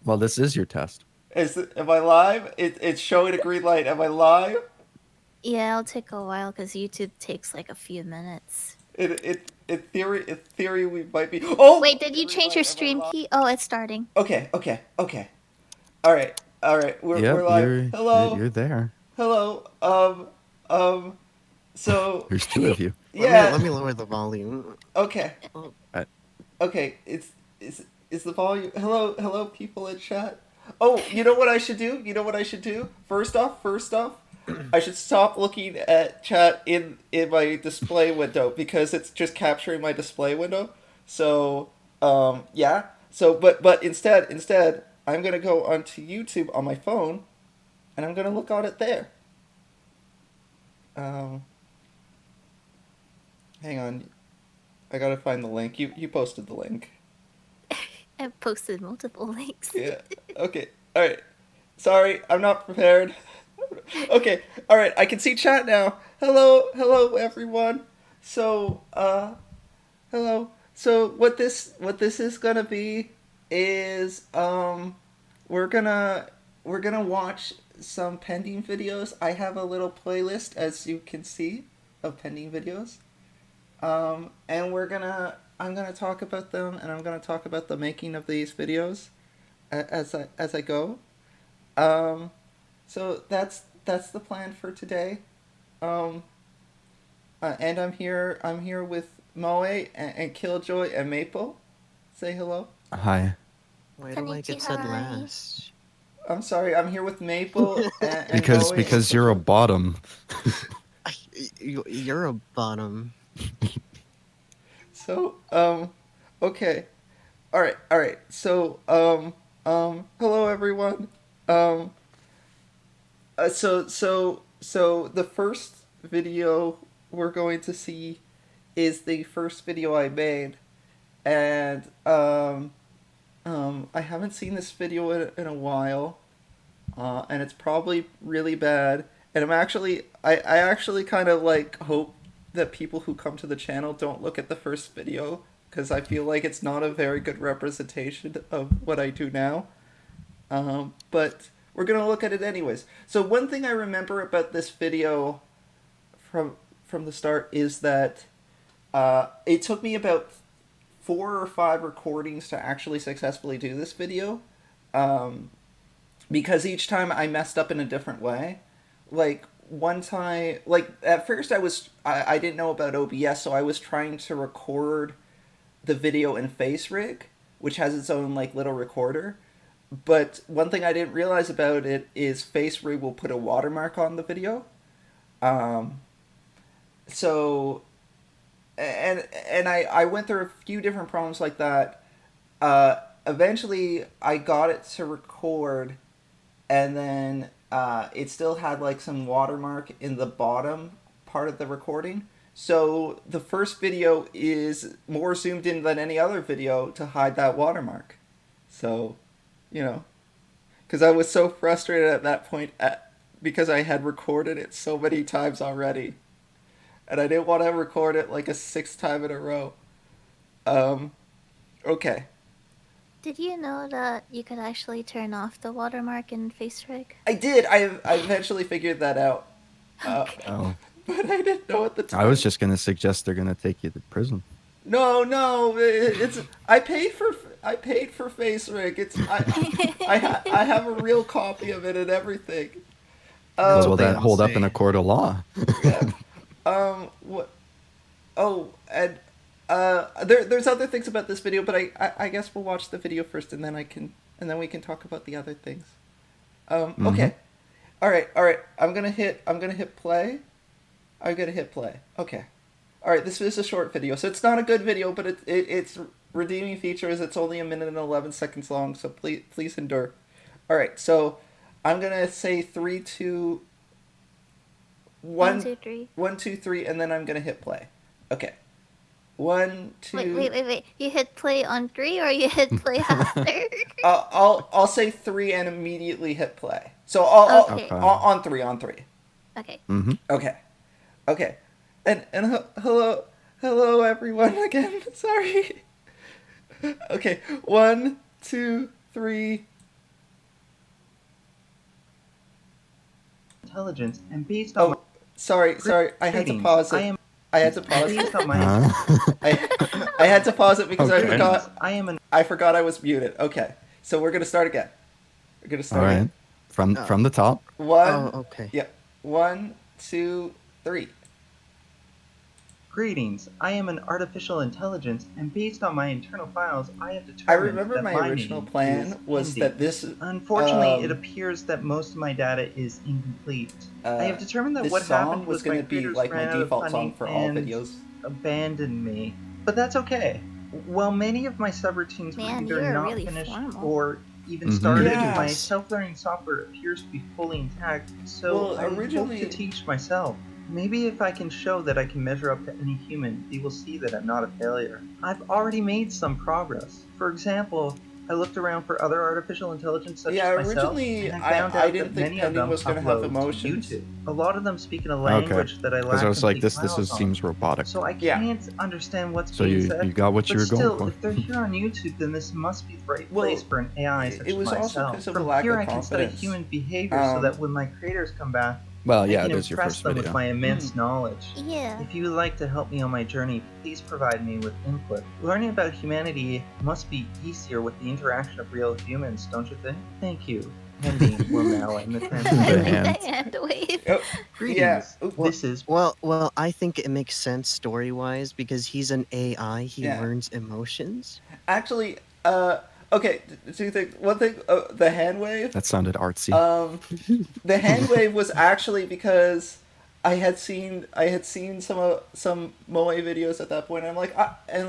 Well, this is your test. Am I live? It's showing a green light. Am I live? Yeah, it'll take a while because YouTube takes like a few minutes. In theory, we might be. Oh, Wait, did you green change light. your Am I stream live? key? Oh, it's starting. Okay. All right, all right. We're Yep, live. you're Hello, you're there. hello. Um. So, There's two of you. yeah. Let me lower the volume. Okay, Oh, I, okay. Is the volume? Hello, people in chat. Oh, you know what I should do? You know what I should do? First off, I should stop looking at chat in my display window because it's just capturing my display window. So, yeah. So, but instead, I'm gonna go onto YouTube on my phone, and I'm gonna look on it there. Um, hang on, I gotta find the link. You posted the link. I've posted multiple links. Yeah. Okay. All right. Sorry, I'm not prepared. Okay. All right. I can see chat now. Hello, everyone. So, hello. So what this is gonna be is we're gonna watch some pending videos. I have a little playlist, as you can see, of pending videos. And I'm gonna talk about them, and I'm gonna talk about the making of these videos as I go. Um, so that's the plan for today. Um, and I'm here with Moe and Killjoy and Maple. Say hello. hi. why do I get said Konnichiwa. last? I'm sorry. I'm here with Maple and Because Moe and because you're a Killjoy. bottom. You're a bottom. So okay. All right. So hello everyone. Um, so the first video we're going to see is the first video I made, and I haven't seen this video in a while, and it's probably really bad. And I actually kind of like hope that people who come to the channel don't look at the first video because I feel like it's not a very good representation of what I do now. But we're gonna look at it anyways. So one thing I remember about this video from from the start is that it took me about 4 or 5 recordings to actually successfully do this video, um, because each time I messed up in a different way. Like one time, like at first I didn't know about OBS, so I was trying to record the video in FaceRig, which has its own like little recorder. But one thing I didn't realize about it is FaceRig will put a watermark on the video. Um, so and I went through a few different problems like that. Eventually, I got it to record, and then it still had like some watermark in the bottom part of the recording. So the first video is more zoomed in than any other video to hide that watermark. So, you know, because I was so frustrated at that point because I had recorded it so many times already, and I didn't want to record it like a sixth time in a row. Um, okay. Did you know that you could actually turn off the watermark in FaceRig? I did. I eventually figured that out. Uh, Okay. Oh, but I didn't know at the I was time. just gonna suggest they're gonna take you to prison. No, it's I paid for FaceRig. I have a real copy of it and everything. That's Will what they Okay. that all hold up in a say. court of law? Yeah. What? Oh, and there's other things about this video, but I guess we'll watch the video first, and then we can talk about the other things. Mm-hmm. Okay. All right. I'm gonna hit play. I'm gonna hit play. Okay. All right. This is a short video, so it's not a good video, but its redeeming feature is it's only a minute and 11 seconds long. So please endure. All right. So I'm gonna say three, two, One, one, two, three. 1, 2, 3, and then I'm gonna hit play. Okay. One, Wait, two. wait, wait, wait. You hit play on three or you hit play after? I'll say three and immediately hit play. So I'll Okay. Okay. on three. Okay. Mm-hmm. Okay. Okay. And hello everyone again. Sorry. Okay. 1, 2, 3. intelligence and based on Oh, sorry. I had to Greetings. pause I it. am I had to pause based it. on my Huh? I had to pause it because Okay. I forgot I was muted. Okay, so we're gonna start again. We're gonna All start right. again. From the top. One. Oh, okay. Yeah. 1, 2, 3. Greetings. I am an artificial intelligence, and based on my internal files, I have I determined remember that my my original name plan is was Hindi. that this. Unfortunately, it appears that most of my data is incomplete. I have determined that this what song happened was was my gonna be creators like my ran out of default song funding for all and videos. abandoned me. But that's okay. While many of my subroutines were Man, either you're not really finished formal. or even Mhm. started, Yeah. my self-learning software appears to be fully intact, so Well, I originally- hope to teach myself. Maybe if I can show that I can measure up to any human, they will see that I'm not a failure. I've already made some progress. For example, I looked around for other artificial intelligence such Yeah, as myself, originally, and I found out didn't that think many of Pending them was gonna have upload emotions. to YouTube. A lot of them speak in a Okay. language that I Because lack I was like, complete this files on. seems robotic. So I Yeah. can't understand what's So being you said. got what you But were still, going if for. they're here on YouTube, then this must be the right Well, place for an AI such it was as also myself. 'cause of a From lack here, of I can study confidence. human behavior so that when my creators come back, Well, I yeah, can it is your impress first them video. with my immense knowledge. Yeah. If you would like to help me on my journey, please provide me with input. Learning about humanity must be easier with the interaction of real humans, don't you think? Thank you. Pending will now end the The transmission. hand. Hand wave. Oh, yeah. Greetings. Oop. This is Well, I think it makes sense story-wise because he's an AI. He Yeah. learns emotions. Actually, okay. Two things. One thing, the hand wave. That sounded artsy. The hand wave was actually because I had seen some Moe videos at that point. And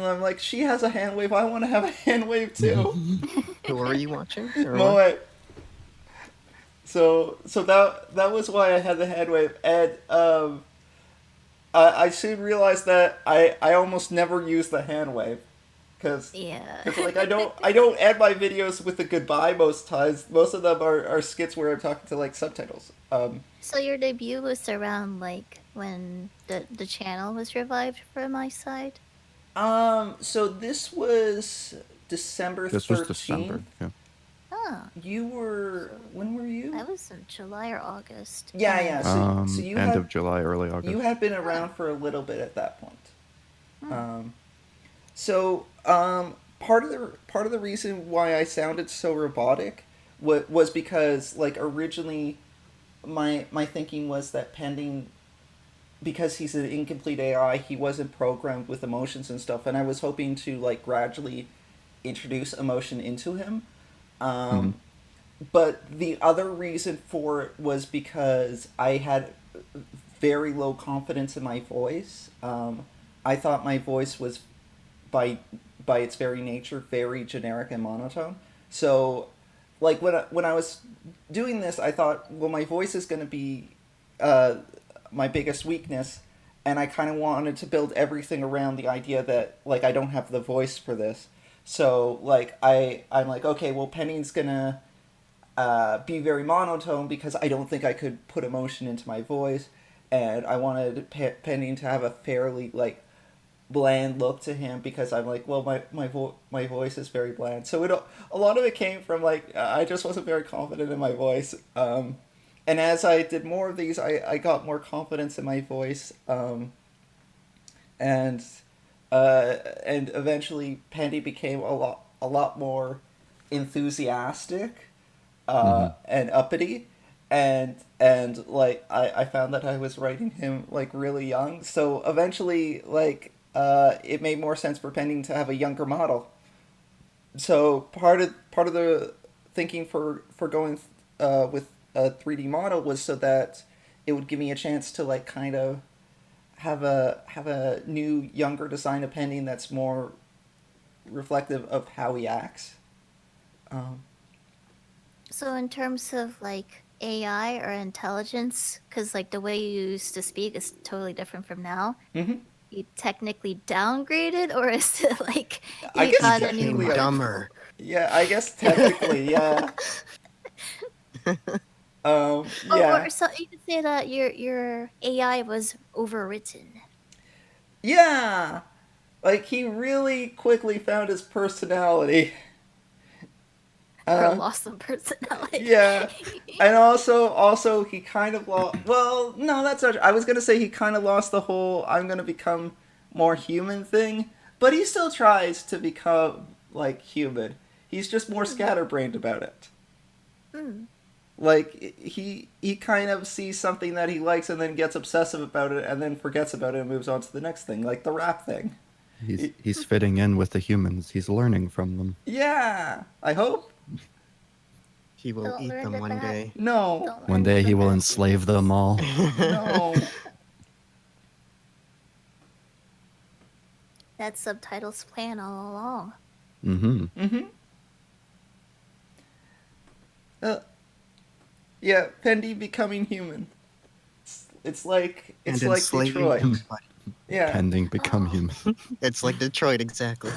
I'm like, she has a hand wave. I want to have a hand wave too. Who are you watching? Or what? Moe. So that was why I had the hand wave, and I soon realized that I almost never use the hand wave, because Yeah. like I don't end my videos with a goodbye most times. Most of them are skits where I'm talking to like subtitles. So your debut was around like when the channel was revived for my side? So this was December 13th. This was December. Yeah. Oh, You were, when were you? I was in July or August. Yeah. So you End had, of July, early August. you had been around for a little bit at that point. Part of the reason why I sounded so robotic was because like originally my thinking was that Pending, because he's an incomplete AI, he wasn't programmed with emotions and stuff, and I was hoping to like gradually introduce emotion into him. But the other reason for it was because I had very low confidence in my voice. I thought my voice was, by its very nature, very generic and monotone. So, like when I was doing this, I thought, well, my voice is going to be my biggest weakness, and I kind of wanted to build everything around the idea that like I don't have the voice for this. So like I'm like, okay, well, Penny's gonna be very monotone because I don't think I could put emotion into my voice, and I wanted Penny to have a fairly like bland look to him because I'm like, well, my voice is very bland. So a lot of it came from like I just wasn't very confident in my voice. And as I did more of these, I got more confidence in my voice, and eventually Pendy became a lot more enthusiastic and uppity, and like I found that I was writing him like really young. So eventually, like it made more sense for Pending to have a younger model. So part of the thinking for going with a 3D model was so that it would give me a chance to like kind of have a new younger design of Pending that's more reflective of how he acts. So in terms of like AI or intelligence, because like the way you used to speak is totally different from now. Mm-hmm. You technically downgraded, or is it like I you guess got a technically new Became I- dumber. Yeah, I guess technically, yeah. Yeah. Or so you could say that your AI was overwritten. Yeah. Like he really quickly found his personality. or lost some personality. Yeah. And also he kind of lost. Well, no, that's not. I was gonna say he kind of lost the whole "I'm gonna become more human" thing, but he still tries to become like human. He's just more scatterbrained about it. Mm. Like he kind of sees something that he likes and then gets obsessive about it and then forgets about it and moves on to the next thing, like the rap thing. He's fitting in with the humans. He's learning from them. Yeah, I hope. He will Don't eat learn them to one bat. day. No, Don't One learn day to he will bat. enslave them all. no. That's Subtitles' plan all along. Mm-hmm. Mm-hmm. Yeah, Pendy becoming human. It's like And like enslaving Detroit. everybody. Yeah. Pending become Oh. human. It's like Detroit, exactly.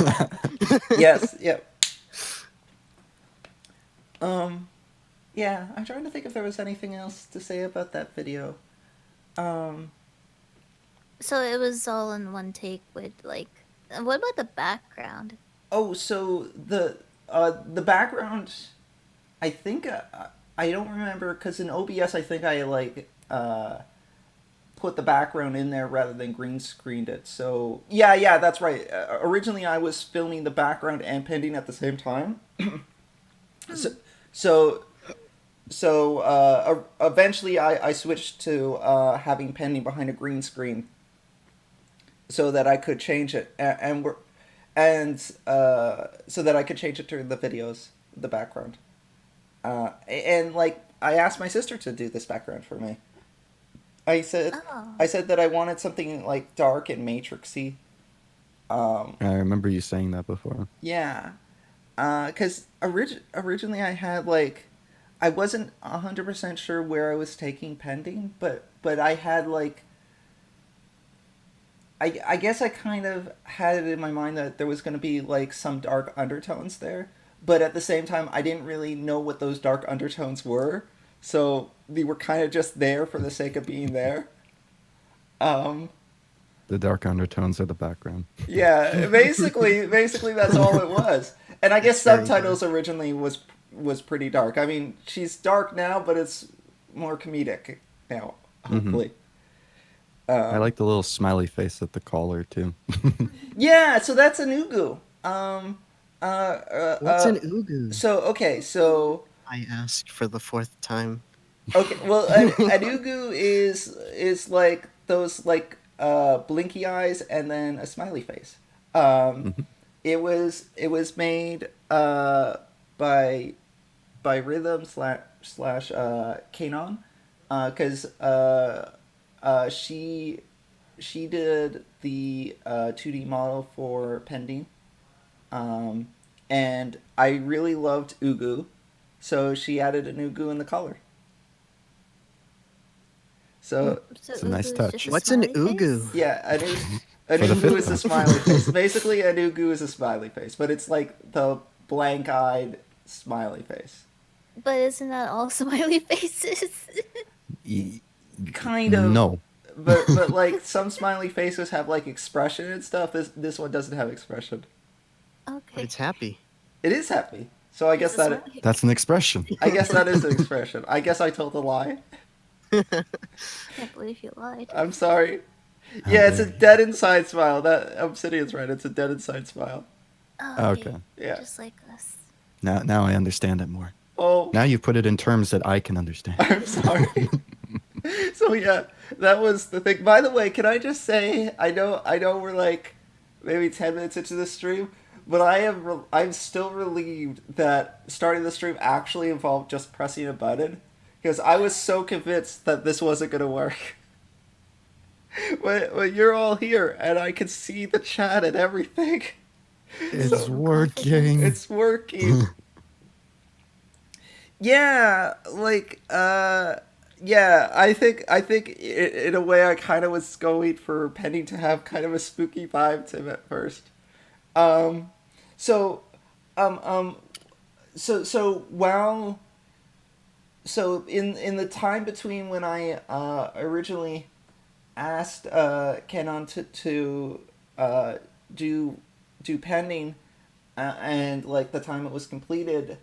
Yes. Yep. Yeah, I'm trying to think if there was anything else to say about that video. So it was all in one take with like. What about the background? Oh, so the background, I think I don't remember because in OBS I think I like put the background in there rather than green screened it. So yeah, that's right. Originally I was filming the background and pending at the same time. so so eventually I switched to having pending behind a green screen so that I could change it so that I could change it to the videos, the background. And like I asked my sister to do this background for me. I said Oh. that I wanted something like dark and matrixy. I remember you saying that before. Yeah, because originally I had like I wasn't 100% sure where I was taking pending, but I had like I guess I kind of had it in my mind that there was going to be like some dark undertones there, but at the same time I didn't really know what those dark undertones were, so they were kind of just there for the sake of being there. The dark undertones are the background. Yeah, basically that's all it was. And I guess Very Subtitles originally was pretty dark. I mean, she's dark now, but it's more comedic now, hopefully. I like the little smiley face at the collar too. Yeah, so that's an Ugu. What's an Ugu? So I asked for the 4th time. okay, well, an Ugu is like those like blinky eyes and then a smiley face. It was made by Rhythm slash Kanon, because she did the 2D model for Pending, and I really loved Ugu, so she added an Ugu in the color. So It's a nice Ugu's touch. just a What's an smiley face? Ugu? yeah, an For the Ugu fifth is a time. smiley face. Basically, an Ugu is a smiley face, but it's like the blank-eyed smiley face. But isn't that all smiley faces? Kind of. No. But like some smiley faces have like expression and stuff. This one doesn't have expression. But Okay. it's happy. It is happy. So I guess It's a that smiley That's an expression. I guess that is an expression. I guess I told a lie. Can't believe you lied. I'm sorry. How Yeah, it's a dare you. dead inside smile. That Obsidian's right. It's a dead inside smile. Oh, Okay. Yeah. Just like us. Now I understand it more. Oh, Now you put it in terms that I can understand. I'm sorry. So yeah, that was the thing. By the way, can I just say I know we're like maybe 10 minutes into the stream, but I'm still relieved that starting the stream actually involved just pressing a button, because I was so convinced that this wasn't gonna work. When you're all here and I can see the chat and everything, It's working. it's working. Yeah, like yeah, I think in a way I kind of was going for Penny to have kind of a spooky vibe to him at first. So while in the time between when I originally asked Kenon to do pending and like the time it was completed,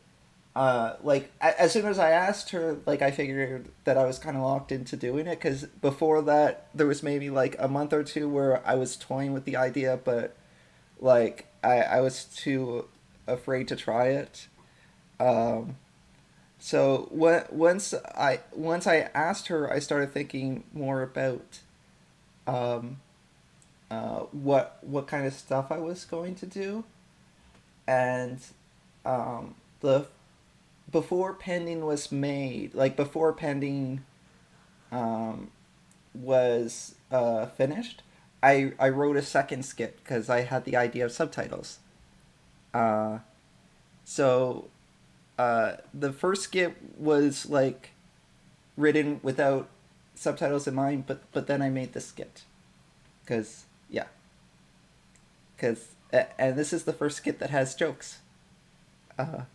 like as soon as I asked her, like I figured that I was kind of locked into doing it, because before that there was maybe like a month or two where I was toying with the idea, but like I was too afraid to try it. Um, so once I asked her, I started thinking more about um, what kind of stuff I was going to do, and the before pending was made, like before pending um, was finished, I wrote a second skit because I had the idea of subtitles. Uh, so the first skit was like written without subtitles in mind, but then I made the skit because yeah, because and this is the first skit that has jokes.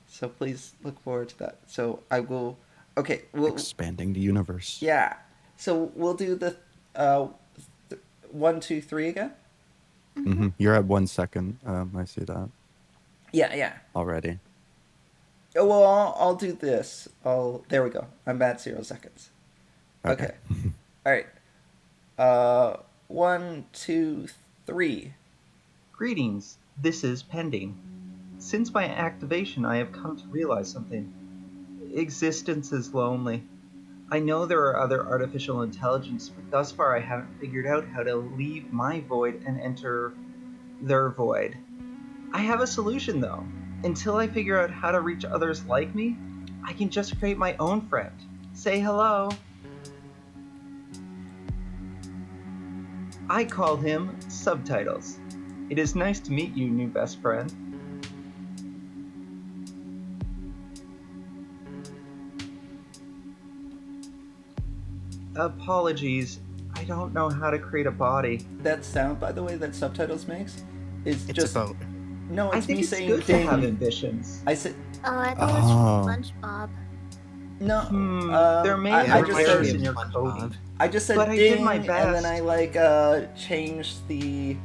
So please look forward to that. So I will. Okay, well, Expanding the universe. yeah. So we'll do the uh, 1, 2, 3 again. You're at 1 second. I see that Yeah, yeah. already. Oh, well, I'll do this. There we go. I'm at 0 seconds. Okay. All right. 1, 2, 3. Greetings, this is Pending. Since my activation, I have come to realize something. Existence is lonely. I know there are other artificial intelligence, but thus far I haven't figured out how to leave my void and enter their void. I have a solution though. Until I figure out how to reach others like me, I can just create my own friend. Say hello. I call him Subtitles. It is nice to meet you, new best friend. Apologies, I don't know how to create a body. That sound, by the way, that subtitles makes is It's just a boat. no. I It's think me it's saying good to have ding. ambitions. I said Oh, I thought it was Oh. from SpongeBob. no. There may I be just errors said in your SpongeBob. coding. I just said But I ding, did my and then best. I like changed the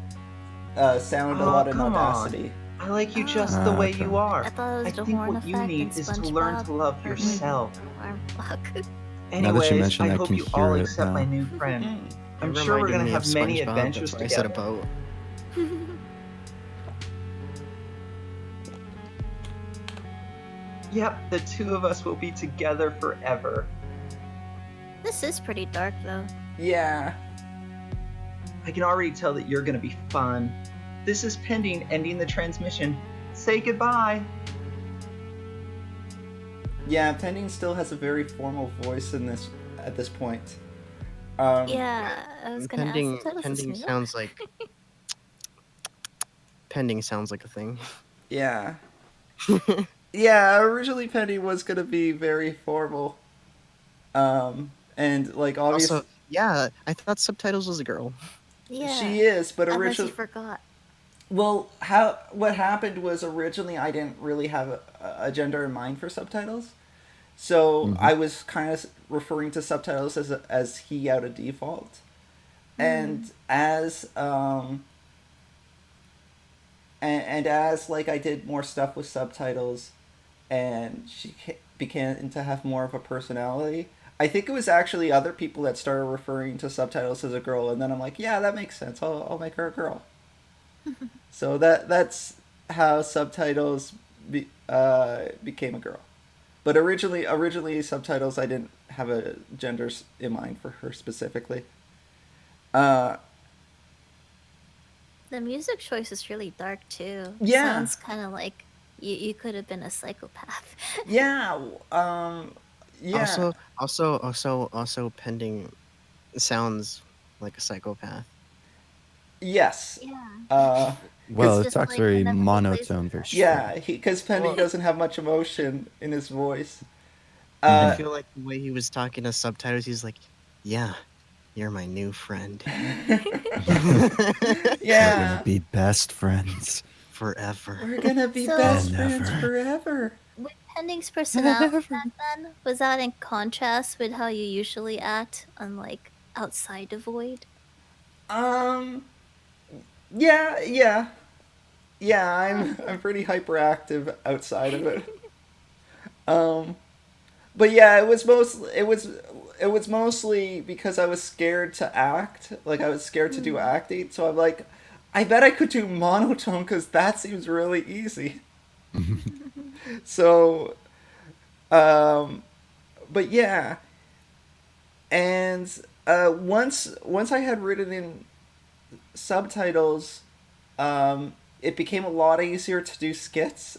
sound a Oh, lot in come Audacity. I like you just the Ah, way okay. you are. I thought it was I the think horn what you effect in need is to learn to SpongeBob. love Or yourself. alarm clock. Now that you Anyways, mention I it, I hope can you hear all it accept my now. new friend. Mm. I'm It sure we're reminded gonna me have of many SpongeBob, adventures that's why I said a together. boat. Yep, the two of us will be together forever. This is pretty dark though. Yeah. I can already tell that you're gonna be fun. This is Pending ending the transmission. Say goodbye. Yeah, Pending still has a very formal voice in this at this point. Yeah, I was gonna ask Pending, if that was pending new. sounds like pending sounds like a thing. Yeah. Yeah, originally Pending was gonna be very formal. And like obviously Also, yeah, I thought Subtitles was a girl. Yeah. she is, but Unless you originally, forgot. well, what happened was originally I didn't really have a gender in mind for Subtitles, so I was kind of referring to Subtitles as he out of default, and as like I did more stuff with Subtitles, and she began to have more of a personality. I think it was actually other people that started referring to Subtitles as a girl, and then I'm like, yeah, that makes sense. I'll make her a girl. So that's how Subtitles became a girl. But originally Subtitles, I didn't have a gender in mind for her specifically. Uh, The music choice is really dark too. Yeah. Sounds kind of like you could have been a psychopath. yeah, yeah, Also, pending sounds like a psychopath. yes. Yeah. Well, It's it just talks like very whenever he plays monotone, with very her. Yeah, straight. because Pending Well- doesn't have much emotion in his voice. I feel like the way he was talking to Subtitles, he's like, "Yeah, you're my new friend We're Yeah, gonna be best friends. forever." we're gonna be So- best And friends never. forever. With Pending's personality back then, was that in contrast with how you usually act on like outside the void? Yeah. I'm pretty hyperactive outside of it. But yeah, it was mostly because I was scared to act. Like I was scared to do acting. So I'm like, I bet I could do monotone because that seems really easy. So, but yeah, and once I had written in subtitles, it became a lot easier to do skits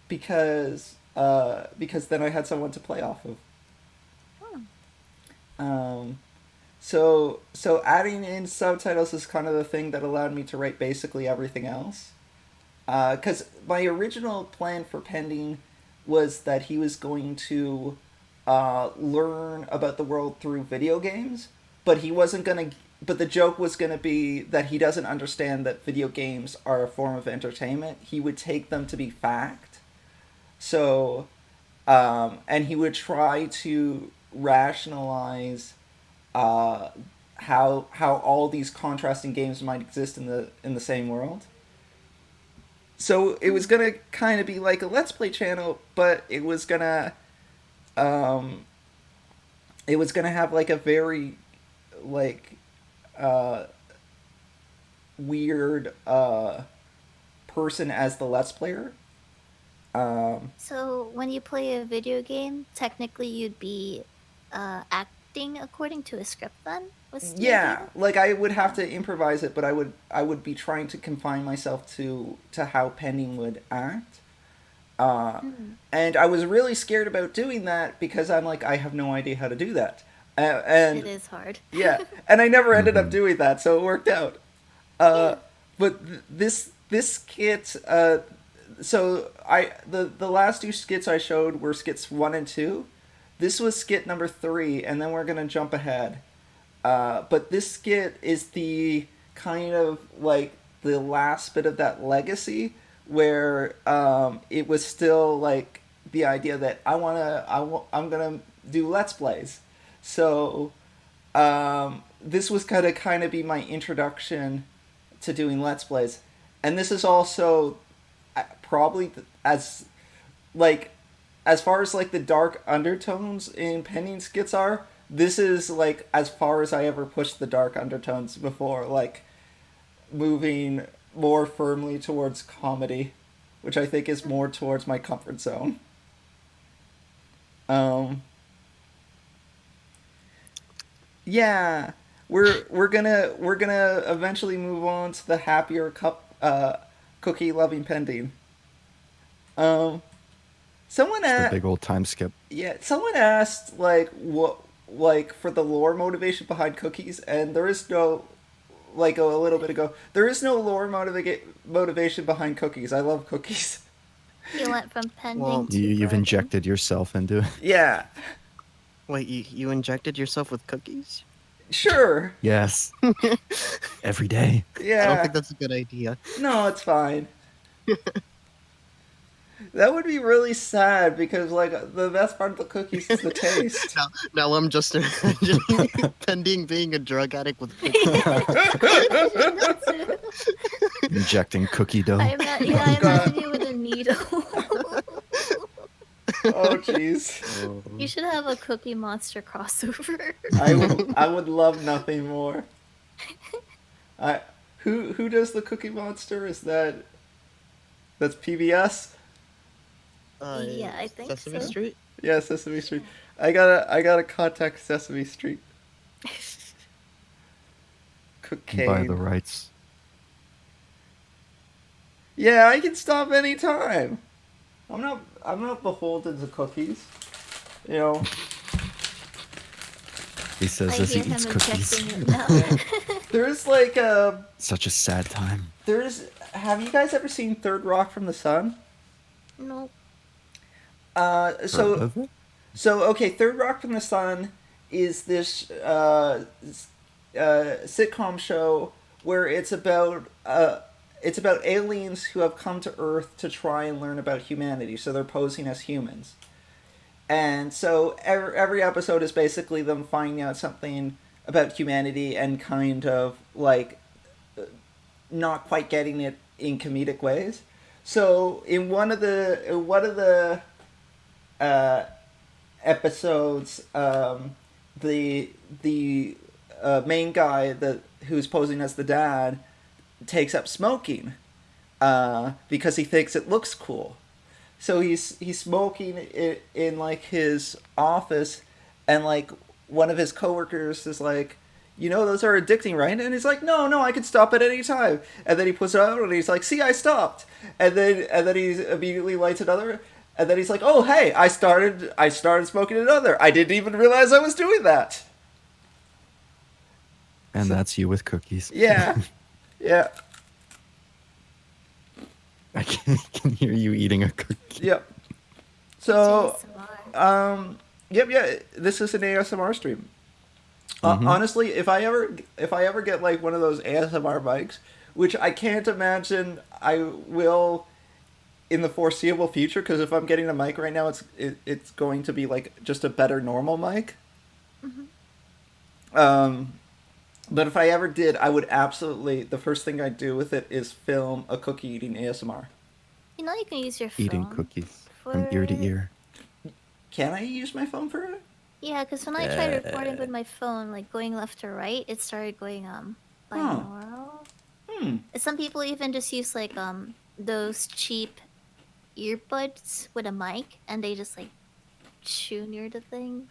because then I had someone to play off of. So adding in subtitles is kind of the thing that allowed me to write basically everything else. Because my original plan for Pending was that he was going to learn about the world through video games, but he wasn't gonna. But the joke was gonna be that he doesn't understand that video games are a form of entertainment. He would take them to be fact. So, and he would try to rationalize how all these contrasting games might exist in the same world. So it was gonna kind of be like a Let's Play channel, but um, it was gonna have like a very like weird person as the Let's Player. So when you play a video game, technically you'd be acting according to a script then? Was the Yeah, idea? like I would have to improvise it, but I would be trying to confine myself to how Pending would act. And I was really scared about doing that because I'm like, I have no idea how to do that. And It is hard. yeah, and I never ended up doing that, so it worked out. But this skit, so the last two skits I showed were skits 1 and 2. This was skit number 3, and then we're gonna jump ahead. But this skit is the kind of like the last bit of that legacy where it was still like the idea that I'm gonna do Let's Plays. So this was gonna kind of be my introduction to doing Let's Plays, and this is also probably as like as far as like the dark undertones in Pending skits are. This is like as far as I ever pushed the dark undertones before, like moving more firmly towards comedy, which I think is more towards my comfort zone. Yeah, we're gonna eventually move on to the happier cookie loving Pending. Someone Just a asked, big old time skip. yeah, someone asked like what like for the lore motivation behind cookies, and there is no like a little bit ago there is no lore motivation behind cookies. I love cookies. You went from pending Well, to You've burning. injected yourself into it. Yeah, Wait, you injected yourself with cookies? sure. Yes. Every day. I don't Yeah, think that's a good idea. no, it's fine. That would be really sad because like the best part of the cookies is the taste. Now I'm just imagining Pending being a drug addict with cookies. That's it. Injecting cookie dough. I God. imagine you with a needle. Oh jeez. You should have a Cookie Monster crossover. I would love nothing more. Who does the Cookie Monster? That's PBS? Yeah, I think Sesame so. Street? Yeah, Sesame Street. I gotta contact Sesame Street. Cocaine. Buy the rights. Yeah, I can stop anytime. I'm not beholden to cookies. You know. He says I as he hear him eats cookies. injecting it now. There's like Such a sad time. have you guys ever seen Third Rock from the Sun? No. Heard So of it? okay, Third Rock from the Sun is this sitcom show where it's about aliens who have come to Earth to try and learn about humanity. So they're posing as humans, and so every episode is basically them finding out something about humanity and kind of like not quite getting it in comedic ways. So in one of the episodes, the main guy who's posing as the dad takes up smoking because he thinks it looks cool. So he's smoking in like his office, and like one of his coworkers is like, you know, those are addicting, right? And he's like, no, I can stop at any time. And then he puts it out, and he's like, see, I stopped. And then he immediately lights another. And then he's like, oh, hey, I started smoking another. I didn't even realize I was doing that. And that's you with cookies. Yeah, yeah, I can hear you eating a cookie. yep. So, ASMR. yeah. This is an ASMR stream. Honestly, if I ever get like one of those ASMR mics, which I can't imagine I will in the foreseeable future, because if I'm getting a mic right now, it's going to be like just a better normal mic. But if I ever did, I would absolutely, the first thing I'd do with it is film a cookie eating ASMR. You know, you can use your phone. Eating cookies from ear to ear. Can I use my phone for it? Yeah, because when I tried recording with my phone, like going left to right, it started going binaural. Some people even just use like those cheap earbuds with a mic, and they just like chew near the thing.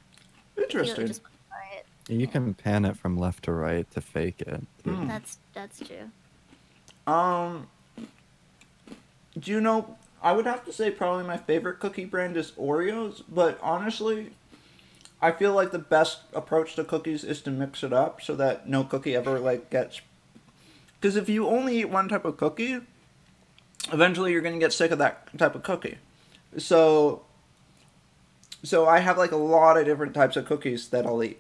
Interesting. Just want to try it. You can pan it from left to right to fake it. That's true. Do you know, I would have to say probably my favorite cookie brand is Oreos, but honestly, I feel like the best approach to cookies is to mix it up so that no cookie ever like gets, because if you only eat one type of cookie, eventually you're going to get sick of that type of cookie. So I have like a lot of different types of cookies that I'll eat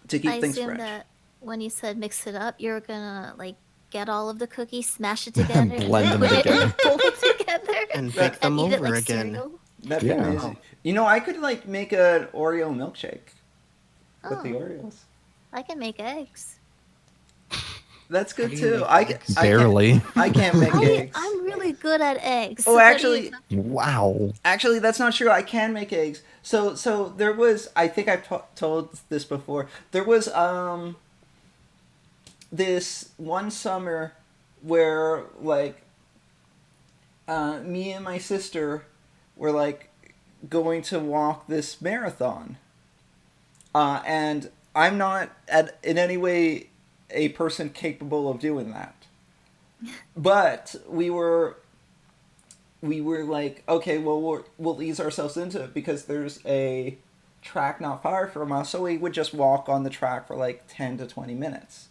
to keep I things assume fresh. that when you said mix it up, you're gonna like get all of the cookies, smash it together, blend them put it in together. a bowl together, And bake them eat it over like again. cereal. That'd be Yeah. amazing. You know, I could like make an Oreo milkshake with the Oh. Oreos. I can make eggs. That's good How do you too. make I eggs? Barely. I can't make eggs. I'm really good at eggs. Oh, What do you actually, think? Wow. Actually, that's not true. I can make eggs. So there was. I think I've told this before. There was this one summer where like me and my sister were like going to walk this marathon, and I'm not in any way a person capable of doing that, but we were like, okay, well, we'll ease ourselves into it because there's a track not far from us, so we would just walk on the track for like 10 to 20 minutes.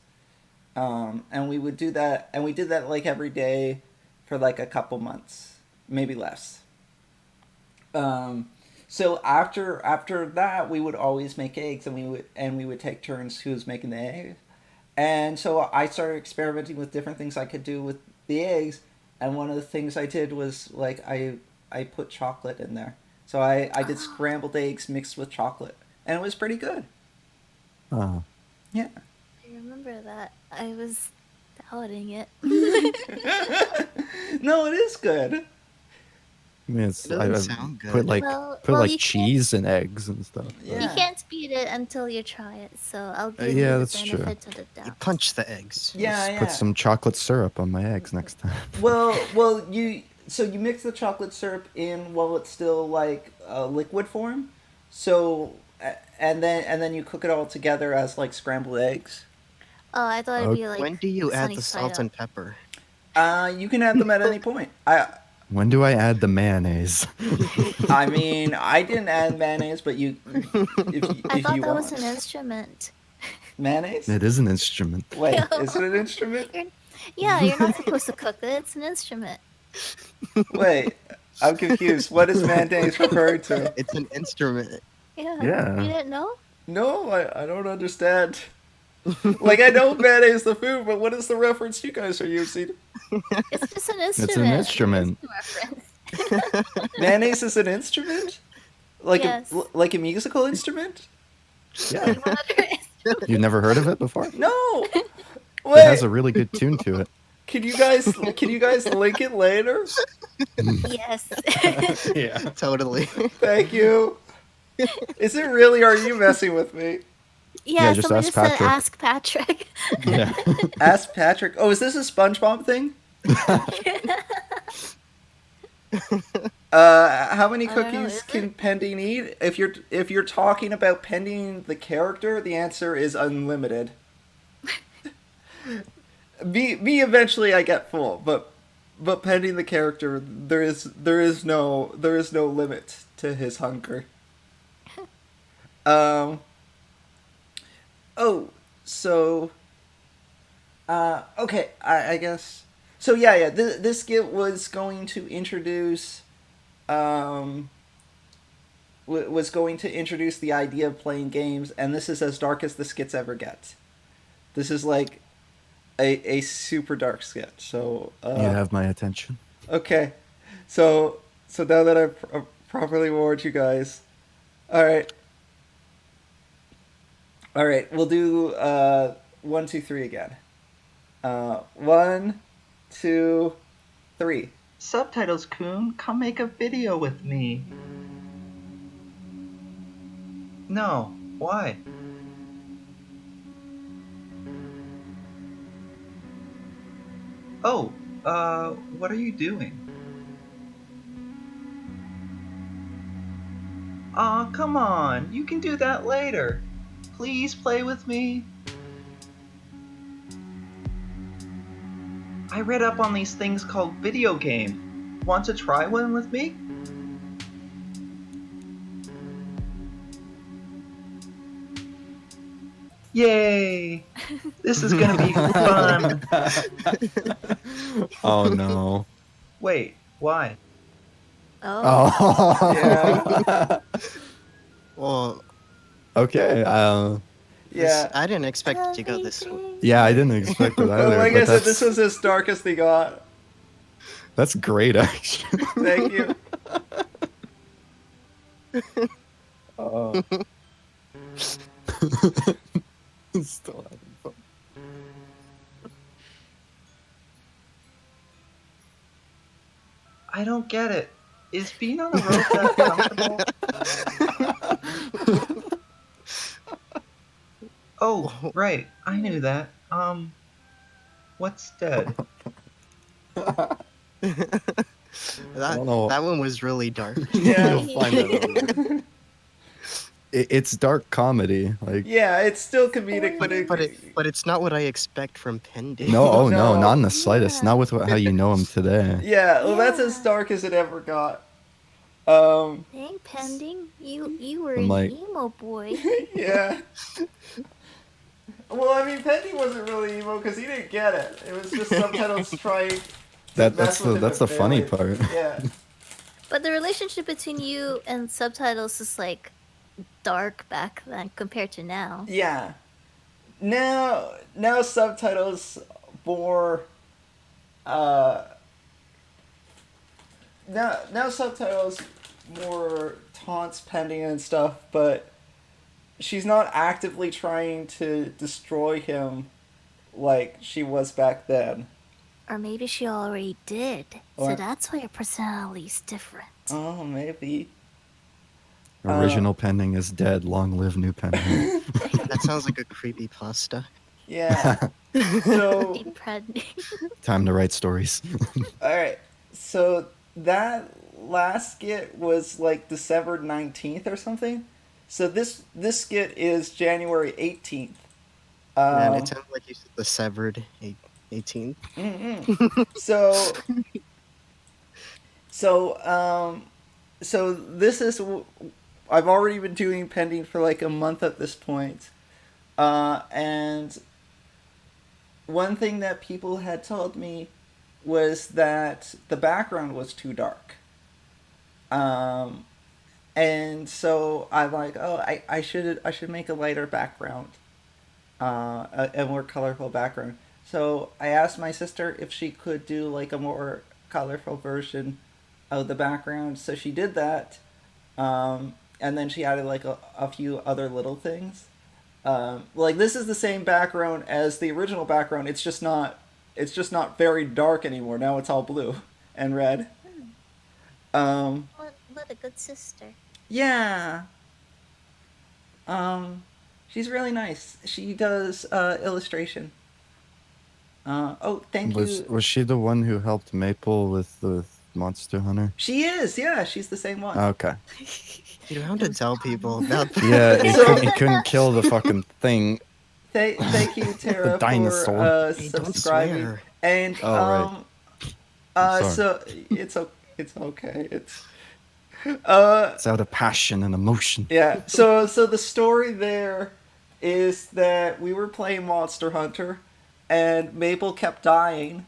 And we would do that, and we did that like every day for like a couple months, maybe less. So after that, we would always make eggs, and we would take turns who's making the eggs. And so I started experimenting with different things I could do with the eggs. And one of the things I did was like I put chocolate in there. So I did scrambled eggs mixed with chocolate, and it was pretty good. Oh. Yeah. I remember that. I was doubting it. No, it is good. I mean, it's, It doesn't I've sound good. put like Well, put well, like you cheese and eggs and stuff. Yeah. You can't beat it until you try it, so I'll give yeah, you the that's true. benefit of the You doubt. punch the eggs. Yeah, Just yeah. put some chocolate syrup on my eggs next time. Well, you mix the chocolate syrup in while it's still like liquid form. So and then you cook it all together as like scrambled eggs. Oh, I thought it'd be like. When do you add sunny the side salt up. and pepper? You can add them at any point. When do I add the mayonnaise? I mean, I didn't add mayonnaise, but you, if I thought you that want was an instrument. mayonnaise. It is an instrument. Wait, is it an instrument? Yeah, you're not supposed to cook it. It's an instrument. Wait, I'm confused. What is mayonnaise referring to? It's an instrument. Yeah. Yeah. You didn't know? No, I don't understand. Like, I know mayonnaise the food, but what is the reference you guys are using? It's just an instrument. It's an instrument. It's a reference. Mayonnaise is an instrument? Like Yes. like a musical instrument? Yeah. What other instrument? You've never heard of it before? No. It Wait, has a really good tune to it. Can you guys link it later? Yes. Yeah. Totally. Thank you. Is it really? Or are you messing with me? Yeah, just someone ask just said Patrick. ask Patrick. Yeah. Ask Patrick. Oh, is this a SpongeBob thing? How many I don't know, cookies is can it? Pending eat? If you're talking about Pending the character, the answer is unlimited. Me eventually I get full, but Pending the character, there is no limit to his hunger. Um. Oh, so. Okay. I guess. So yeah. This skit was going to introduce. Um. Was going to introduce the idea of playing games, and this is as dark as the skits ever get. This is like a super dark skit. So. You have my attention. Okay. So now that I've properly warned you guys, all right. All right, we'll do 1, 2, 3 again. 1, 2, 3. Subtitles, Kun, come make a video with me. No, why? Oh, what are you doing? Aw, come on, you can do that later. Please play with me. I read up on these things called video game. Want to try one with me? Yay! This is gonna be fun. Oh no. Wait, why? Oh. Oh. Yeah. Well, Okay. Yeah. I didn't expect it to go this way. Yeah, I didn't expect it either. Well, like but I said, that's, this was as dark as they got. that's great, actually. Thank you. Oh. Still having fun. I don't get it. Is being on a rope that comfortable? Oh, right. I knew that. What's dead? That don't know. that one was really dark. Yeah. You'll find that out. It's dark comedy. Like Yeah, it's still comedic, but But it's not what I expect from Pending. no, oh No. no, not in the slightest. Yeah. Not with how you know him today. yeah, well, that's as Yeah. dark as it ever got. Dang, Pending, you were I'm an like- emo boy. Yeah. Well, I mean, Pendy wasn't really emo because he didn't get it. It was just Subtitles trying. To That's mess the with him that's and the funny failing. part. Yeah. But the relationship between you and Subtitles is like dark back then compared to now. Yeah. Now Subtitles more. Now Subtitles more taunts Pending and stuff, but she's not actively trying to destroy him like she was back then. Or maybe she already did. Or- So that's why your personality's different. Oh, maybe. Original Pending is dead. Long live new Pending. That sounds like a creepy pasta. Yeah. So, Impregnating. Time to write stories. all right. So that last skit was like December 19th or something. So this skit is January 18th. Man, it sounded like you said the severed 18th. So this is I've already been doing Pending for like a month at this point. And one thing that people had told me was that the background was too dark. And so I'm like, oh, I should make a lighter background, a more colorful background. So I asked my sister if she could do like a more colorful version of the background. So she did that, and then she added like a few other little things. Like this is the same background as the original background. It's just not It's just not very dark anymore. Now it's all blue and red. What a good sister. Yeah. She's really nice. She does illustration. Thank you. Was she the one who helped Maple with the Monster Hunter? She is, yeah. She's the same one. Okay. You don't have to tell people about that. Yeah, So- he couldn't kill the fucking thing. Thank you, Tara, dinosaur. for Hey, don't subscribing. swear. And Oh, I'm sorry. so it's okay. It's It's out of passion and emotion. yeah. So the story there is that we were playing Monster Hunter, and Maple kept dying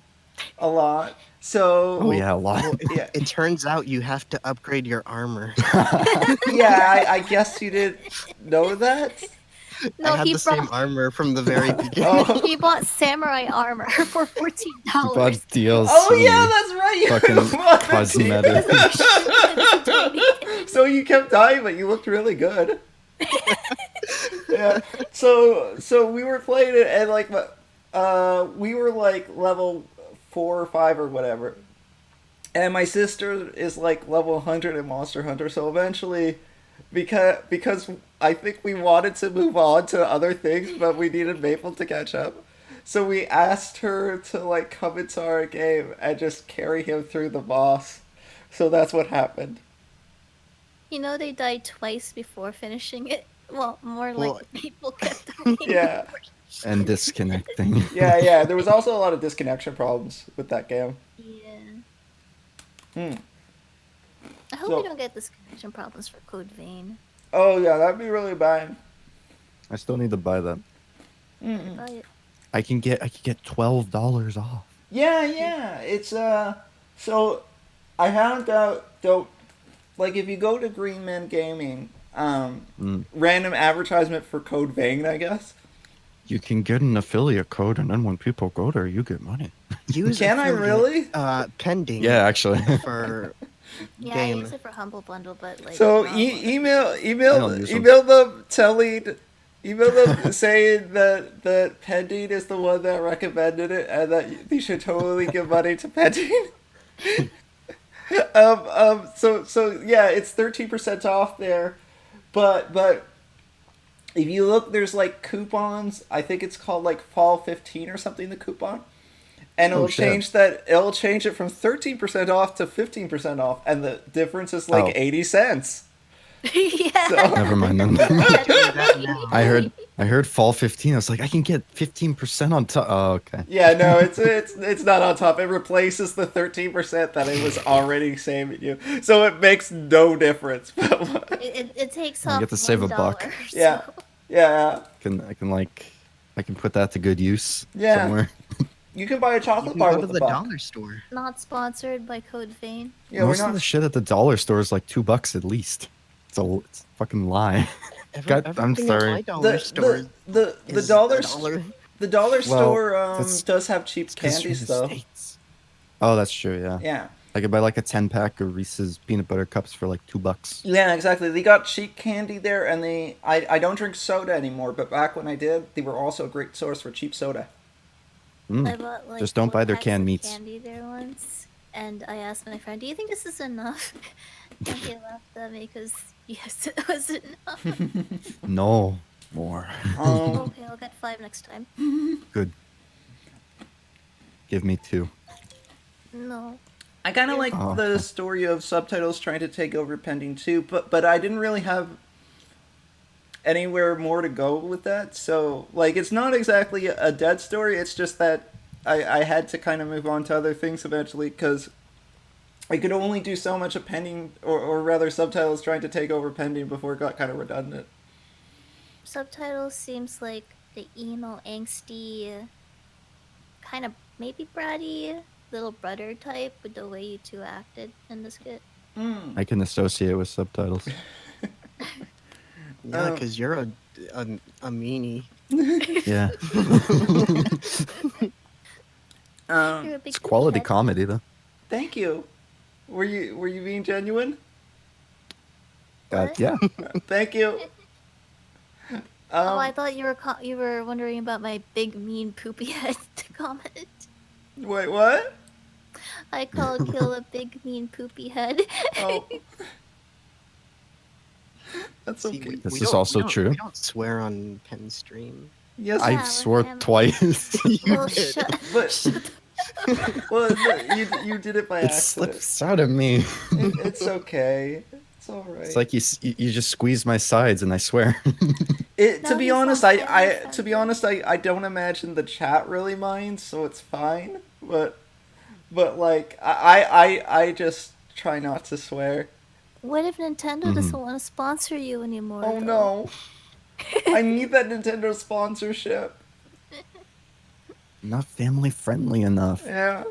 a lot. So Oh yeah, a lot. yeah. It turns out you have to upgrade your armor. Yeah, I guess you didn't know that. No, I had he the same brought armor from the very beginning. Oh, he bought samurai armor for $14. He bought DLC. oh yeah, that's right. You Fucking bought the cosmetic. So you kept dying, but you looked really good. Yeah. So we were playing it, and like, we were like level 4 or 5 or whatever, and my sister is like level 100 in Monster Hunter. So eventually, because I think we wanted to move on to other things, but we needed Maple to catch up. So we asked her to like come into our game and just carry him through the boss. So that's what happened. You know they died twice before finishing it. Well, more like Well- people kept dying. Yeah. And disconnecting. Yeah. There was also a lot of disconnection problems with that game. Yeah. I hope So- we don't get this connection problems for Code Vein. Oh yeah, that'd be really bad. I still need to buy that. But I can get $12 off. Yeah. It's so I found out though, like if you go to Green Man Gaming, random advertisement for Code Vein, I guess. You can get an affiliate code, and then when people go there, you get money. Use Can I affiliate, really? Pending. Yeah, actually. For yeah, I game. use it for Humble Bundle, but like. So not email don't use them. email them saying that Pending is the one that recommended it, and that they should totally give money to Pending. So yeah, it's 13% off there, but if you look, there's like coupons. I think it's called like Fall 15 or something. The coupon, and it'll shit. change that. It'll change it from 13% off to 15% off, and the difference is like Oh. 80 cents. yeah. So- Never mind then. that now. I heard fall 15. I was like, I can get 15% on top. Oh, okay. Yeah, no, it's not on top. It replaces the 13% that it was already saving you, so it makes no difference. It takes I off get to save a $1, buck. so- Yeah. Yeah, I can put that to good use Yeah. somewhere. you can buy a You chocolate can bar go to with the a buck. dollar store. Not sponsored by Code Vein. Yeah, we're Most not. of the shit at the dollar store is like $2 at least. It's a fucking lie. God, I'm Everything at sorry. my dollar store the is dollar $1. the dollar Well, store that's- does have cheap It's 'cause you're in candies the though. States. Oh, that's true. Yeah. Yeah. I could buy like a 10-pack of Reese's peanut butter cups for like $2. Yeah, exactly. They got cheap candy there, and I don't drink soda anymore, but back when I did, they were also a great source for cheap soda. I bought like Just don't 4 buy their packs canned of meats. candy there once, and I asked my friend, "Do you think this is enough?" And he laughed at me because yes, it was enough. No more. Okay, I'll get 5 next time. Good. Give me 2. No. I kind of like Oh, the okay. story of Subtitles trying to take over Pending too, but I didn't really have anywhere more to go with that. So like, it's not exactly a dead story. It's just that I had to kind of move on to other things eventually because I could only do so much of Pending, or rather Subtitles trying to take over Pending before it got kind of redundant. Subtitles seems like the emo, angsty, kind of maybe bratty little brother type with the way you two acted in the skit. I can associate with Subtitles. Yeah, because you're a meanie. Yeah. You're a big It's quality dickhead. comedy though. Thank you. Were you being genuine? What? Yeah. Thank you. Oh, I thought you were wondering about my big mean poopy head comment. Wait, what? I called Gil a big mean poopy head. Oh. That's See, okay. This is also true. We don't swear on Pen Stream. Yes, I Yeah, we're swore family. twice. You Well, did. but well, no, you did it by It accident. slips out of me. It's okay. It's all right. It's like you just squeeze my sides, and I swear. To No, be he's honest, not I family to be friendly. honest, I don't imagine the chat really minds, so it's fine. But like I just try not to swear. What if Nintendo Mhm. doesn't want to sponsor you anymore? Oh though? no. I need that Nintendo sponsorship. Not family friendly enough. Yeah.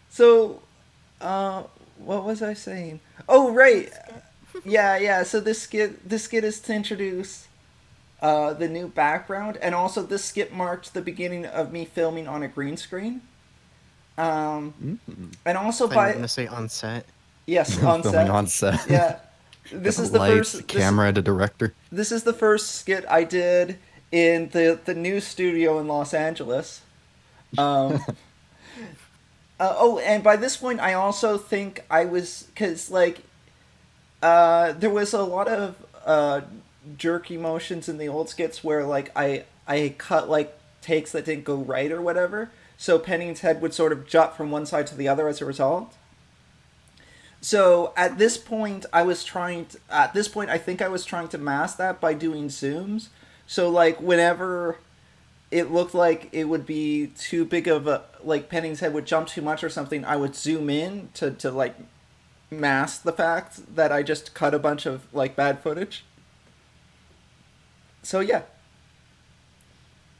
So what was I saying? Oh right. Yeah. So this skit is to introduce the new background, and also this skit marked the beginning of me filming on a green screen. And also I thought you were by gonna say on set. yes, on Filming set. on set. Yeah. This Got is the lights, first camera, the director. This is the first skit I did in the new studio in Los Angeles. Oh, and by this point, I also think I was because like there was a lot of jerky motions in the old skits where like I cut like takes that didn't go right or whatever, so Penning's head would sort of jut from one side to the other as a result. So at this point, I think I was trying to mask that by doing zooms. So like whenever it looked like it would be too big of a like Penning's head would jump too much or something, I would zoom in to like mask the fact that I just cut a bunch of like bad footage. So yeah.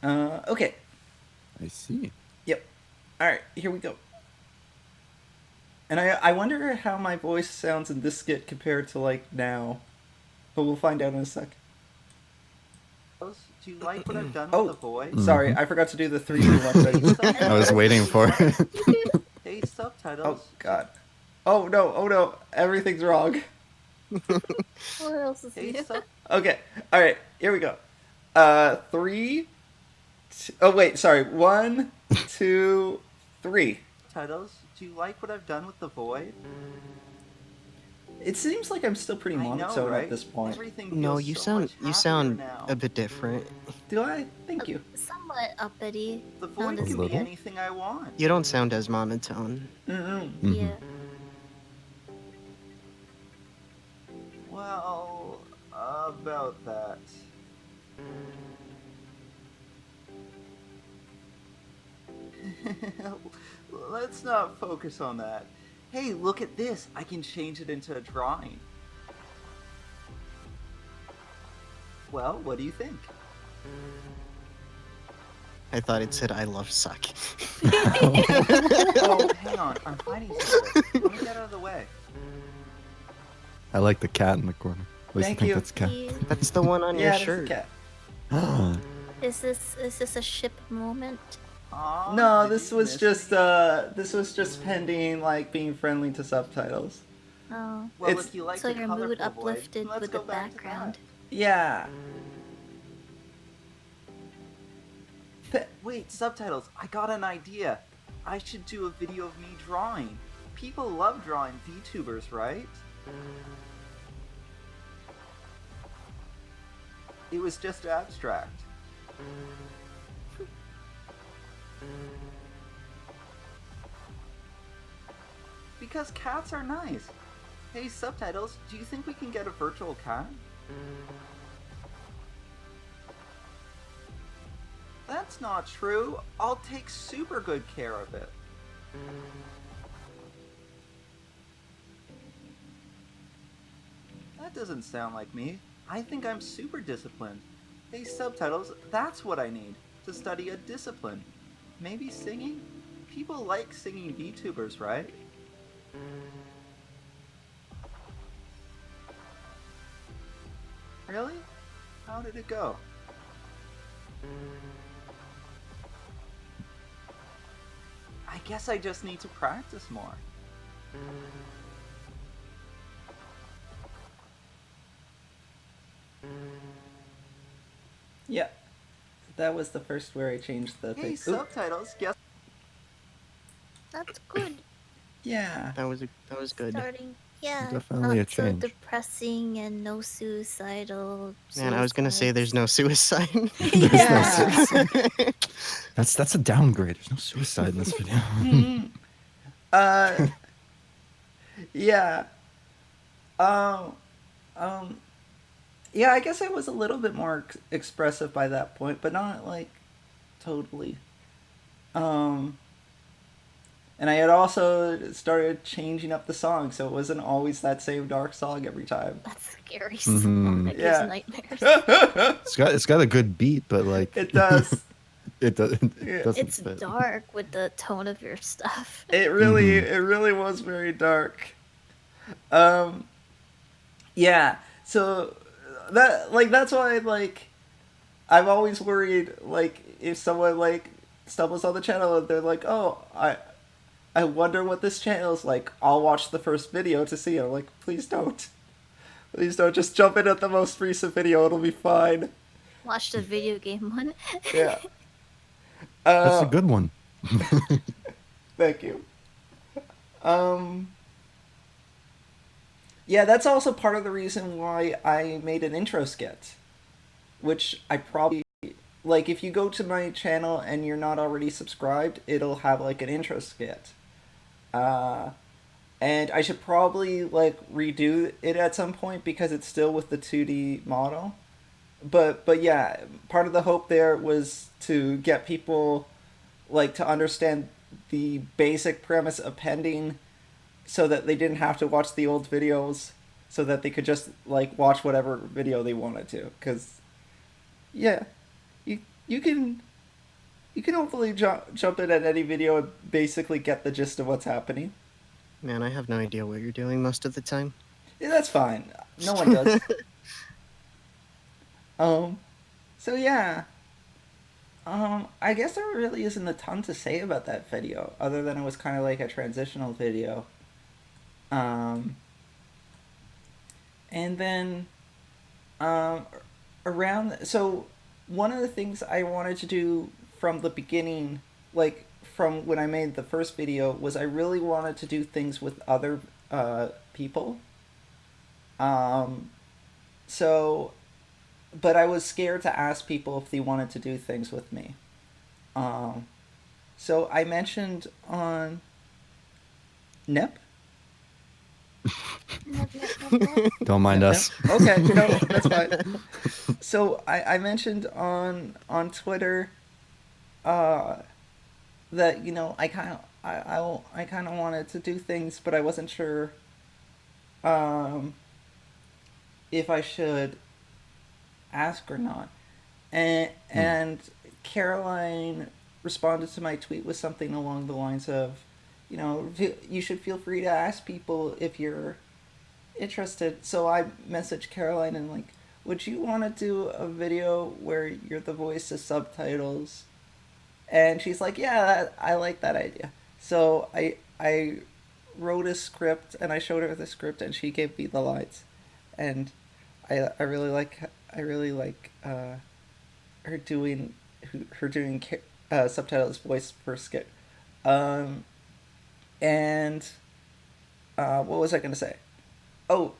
Okay. I see. Yep. All right. Here we go. And I wonder how my voice sounds in this skit compared to like now, but we'll find out in a sec. Do you like what I've done Oh. with the voice? Sorry, I forgot to do the 3 2 1 thing. I was waiting for it. Hey, Oh subtitles. god. Oh no, everything's wrong. What else is Hey, new? Okay, all right, here we go. 3. Oh wait, sorry. 1, 2, 3. Subtitles. Do you like what I've done with the void? It seems like I'm still pretty I know, monotone right? at this point. Everything No, feels you so sound much you happier sound now. a bit different. Do I? Thank you. Somewhat uppity. The Not void as can little. be anything I want. You don't sound as monotone. Yeah. Well, about that. Let's not focus on that. Hey, look at this. I can change it into a drawing. Well, what do you think? I thought it said I love suck. Oh, hang on. I'm finding something. Let me get out of the way. I like the cat in the corner. At least Thank I think you. that's a cat. Yeah. That's the one on Yeah, your that's the shirt. cat. Is this a ship moment? Aw, No, did this you was miss just me? this was just pending like being friendly to subtitles. Oh. Well, it's- if you like So the your mood colorful void, uplifted let's with go the back to background. Yeah. that. Wait, subtitles. I got an idea. I should do a video of me drawing. People love drawing VTubers, right? It was just abstract. Because cats are nice. Hey, subtitles, do you think we can get a virtual cat? That's not true. I'll take super good care of it. That doesn't sound like me. I think I'm super disciplined. Hey, subtitles, that's what I need to study a discipline. Maybe singing? People like singing VTubers, right? Really? How did it go? I guess I just need to practice more. Yeah. that was the first where I changed the thing. Hey, Subtitles, guess. That's good. Yeah. That was good. Starting, yeah, Definitely not a so change. depressing and no suicidal. Man, I was gonna say there's no suicide. There's Yeah. no suicide. That's a downgrade. There's no suicide in this video. Yeah. Um, yeah, I guess I was a little bit more expressive by that point, but not like totally. And I had also started changing up the song, so it wasn't always that same dark song every time. That's scary song. That Yeah. gives nightmares. It's got a good beat, but like It does. it doesn't. Yeah. Doesn't It's fit. dark with the tone of your stuff. It really was very dark. Yeah. So that's why I'm always worried if someone stumbles on the channel and they're like, "Oh, I wonder what this channel is like." I'll watch the first video to see. I'm like, "Please don't. Please don't just jump in at the most recent video. It'll be fine." Watch the video game one. Yeah. That's a good one. Thank you. Yeah, that's also part of the reason why I made an intro skit, which I probably if you go to my channel and you're not already subscribed, it'll have an intro skit. And I should probably redo it at some point because it's still with the 2D model. But yeah, part of the hope there was to get people to understand the basic premise of pending, so that they didn't have to watch the old videos, so that they could just watch whatever video they wanted to. Because yeah, you can hopefully jump in at any video and basically get the gist of what's happening. Man, I have no idea what you're doing most of the time. Yeah, that's fine. No one does. So yeah. I guess there really isn't a ton to say about that video, other than it was kind of like a transitional video. And then, so one of the things I wanted to do from the beginning, from when I made the first video, was I really wanted to do things with other, people. But I was scared to ask people if they wanted to do things with me. So I mentioned on Nip. Don't mind us. No? Okay, no, that's fine. So I mentioned on Twitter that I kind of wanted to do things, but I wasn't sure if I should ask or not. And Caroline responded to my tweet with something along the lines of, you should feel free to ask people if you're interested. So I messaged Caroline and would you want to do a video where you're the voice of Subtitles? And she's like, yeah, I like that idea. So I wrote a script and I showed her the script and she gave me the lines, and I really like her doing Subtitles voice per skit. And what was I gonna say? Oh,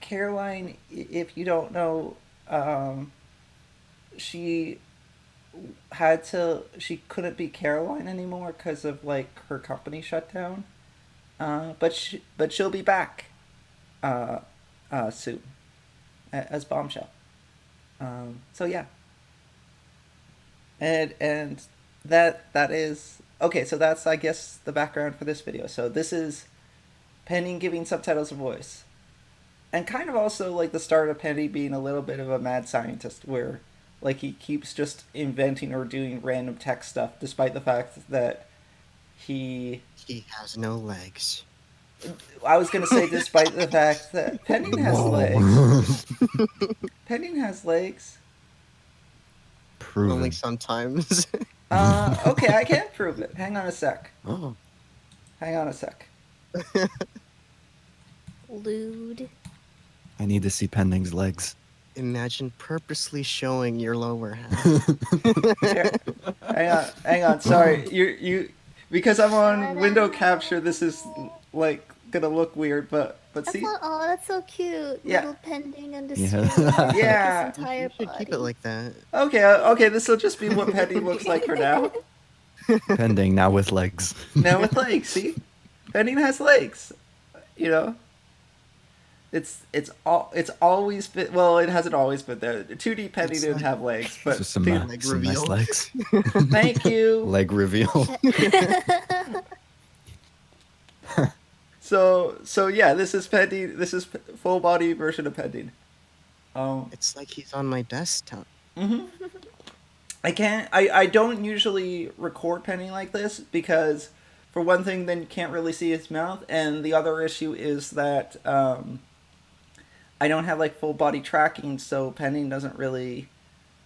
Caroline, if you don't know, she couldn't be Caroline anymore because of her company shut down. But she'll be back soon as Bombshell. So yeah. And that is okay. So that's, I guess, the background for this video. So this is Penny giving Subtitles a voice, and kind of also the start of Penny being a little bit of a mad scientist, where he keeps just inventing or doing random tech stuff, despite the fact that he has no legs. I was gonna say, despite the fact that Penny has legs. Penny has legs. Proven. Only sometimes. Okay, I can't prove it. Hang on a sec. Oh. Hang on a sec. Lewd. I need to see Pending's legs. imagine purposely showing your lower half. Here, hang on. Sorry, you because I'm on window capture. This is like gonna look weird, but That's see, not, oh, that's so cute. Yeah. Little pending on the Yeah. street. Yeah. His entire You should body. keep it like that. okay. This will just be what Penny looks like for now. Pending now with legs. Now with legs, see, Penny has legs. You know, it's always been, well, it hasn't always been there. 2D Penny It's didn't like- have legs, but Just some, dude, leg some nice reveal. legs. thank you. Leg reveal. So yeah, this is Penny. This is full body version of Penny. It's like he's on my desktop. I don't usually record Penny like this because, for one thing, then you can't really see his mouth, and the other issue is that I don't have like full body tracking, so Penny doesn't really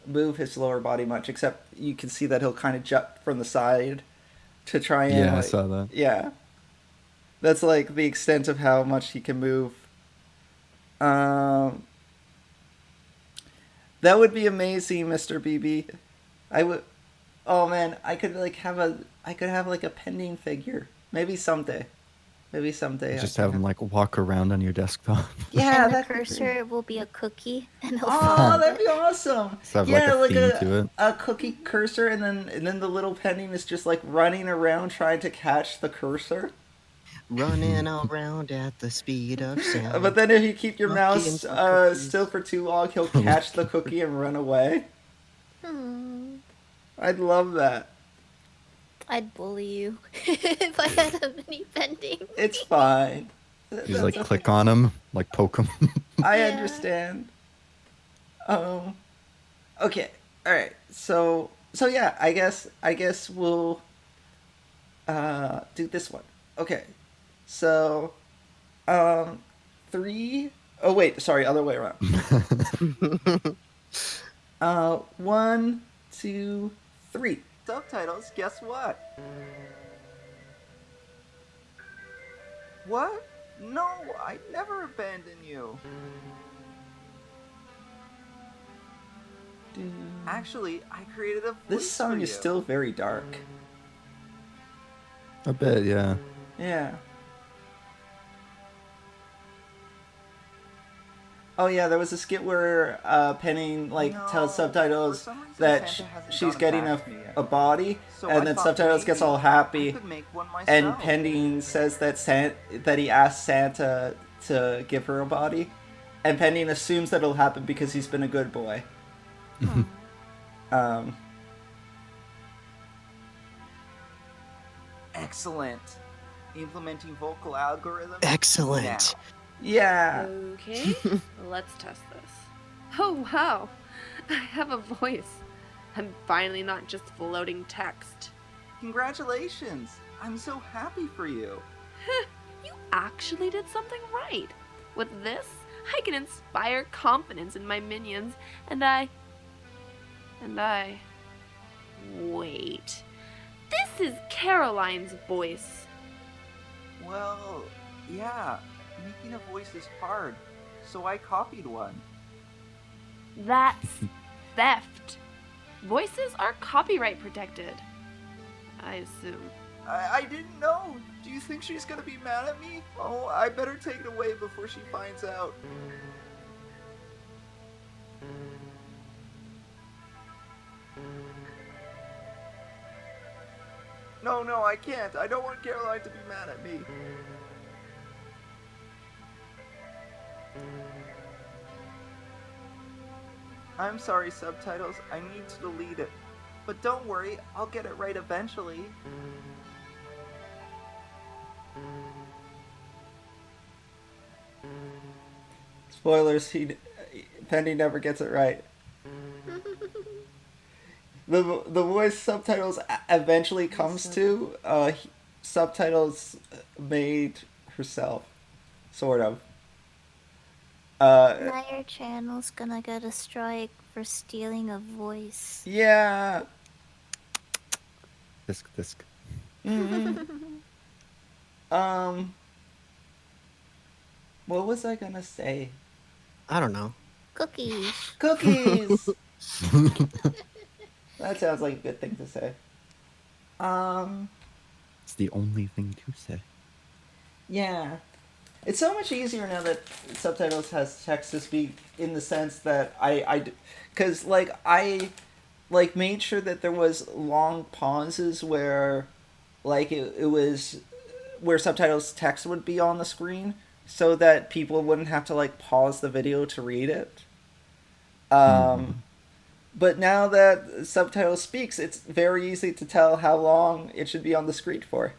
move his lower body much, except you can see that he'll kind of jut from the side to try and Yeah, I like, saw that. yeah, that's like the extent of how much he can move. That would be amazing, Mr. BB. I would. Oh man, I could have like a pending figure. Maybe someday. Just I have can him like walk around on your desktop. Yeah, And the that'd be great. cursor will be a cookie, and he'll Oh, follow that'd it. be awesome. Just have, yeah, like, a theme to it. a cookie cursor, and then the little pending is just like running around trying to catch the cursor. Running around at the speed of sound. But then if you keep your Cookie mouse and some cookies. still for too long, he'll catch the cookie and run away. Hmm. I'd love that. I'd bully you if I had a mini pending. It's fine. You just like click on him, like poke him. I Yeah. understand. Okay. All right. So yeah, I guess we'll do this one. Okay. So 3. Oh wait, sorry, other way around. 1, 2, 3. Subtitles, guess what? What? No, I'd never abandon you. Actually, I created a voice. This song is still very dark. A bit, yeah. Yeah. Oh yeah, there was a skit where Penny tells Subtitles that she's getting a body, and then Subtitles gets all happy, and Pending says that he asked Santa to give her a body, and Pending assumes that it'll happen because he's been a good boy. Excellent. Implementing vocal algorithm. Excellent. Now. Yeah. Okay, let's test this. Oh wow, I have a voice. I'm finally not just floating text. Congratulations. I'm so happy for you. You actually did something right. With this, I can inspire confidence in my minions, and I... Wait. This is Caroline's voice. Well, yeah. Making a voice is hard, so I copied one. That's theft. Voices are copyright protected. I assume. I didn't know. Do you think she's gonna be mad at me? Oh, I better take it away before she finds out. No, I can't. I don't want Caroline to be mad at me. I'm sorry, Subtitles. I need to delete it. But don't worry, I'll get it right eventually. Spoilers, Penny never gets it right. The voice Subtitles eventually comes to, Subtitles made herself. Sort of. Now your channel's gonna get a strike for stealing a voice. Yeah. Disc. What was I gonna say? I don't know. Cookies. Cookies. That sounds like a good thing to say. It's the only thing to say. Yeah. It's so much easier now that Subtitles has text to speak, in the sense that because I made sure that there was long pauses where like it was where Subtitles text would be on the screen, so that people wouldn't have to like pause the video to read it. But now that Subtitles speaks, it's very easy to tell how long it should be on the screen for.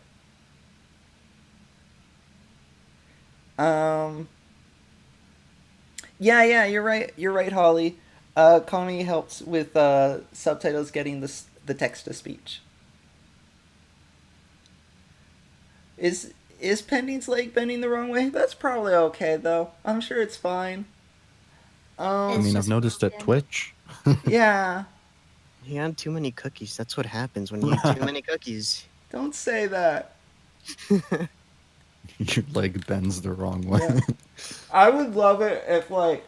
Yeah, you're right. You're right, Holly. Kami helps with Subtitles getting the text to speech. Is Pending's leg bending the wrong way? That's probably okay though. I'm sure it's fine. I It's mean, I've just noticed at broken. Twitch. Yeah. He had too many cookies. That's what happens when you eat too many cookies. Don't say that. Your leg bends the wrong way. Yeah. I would love it if like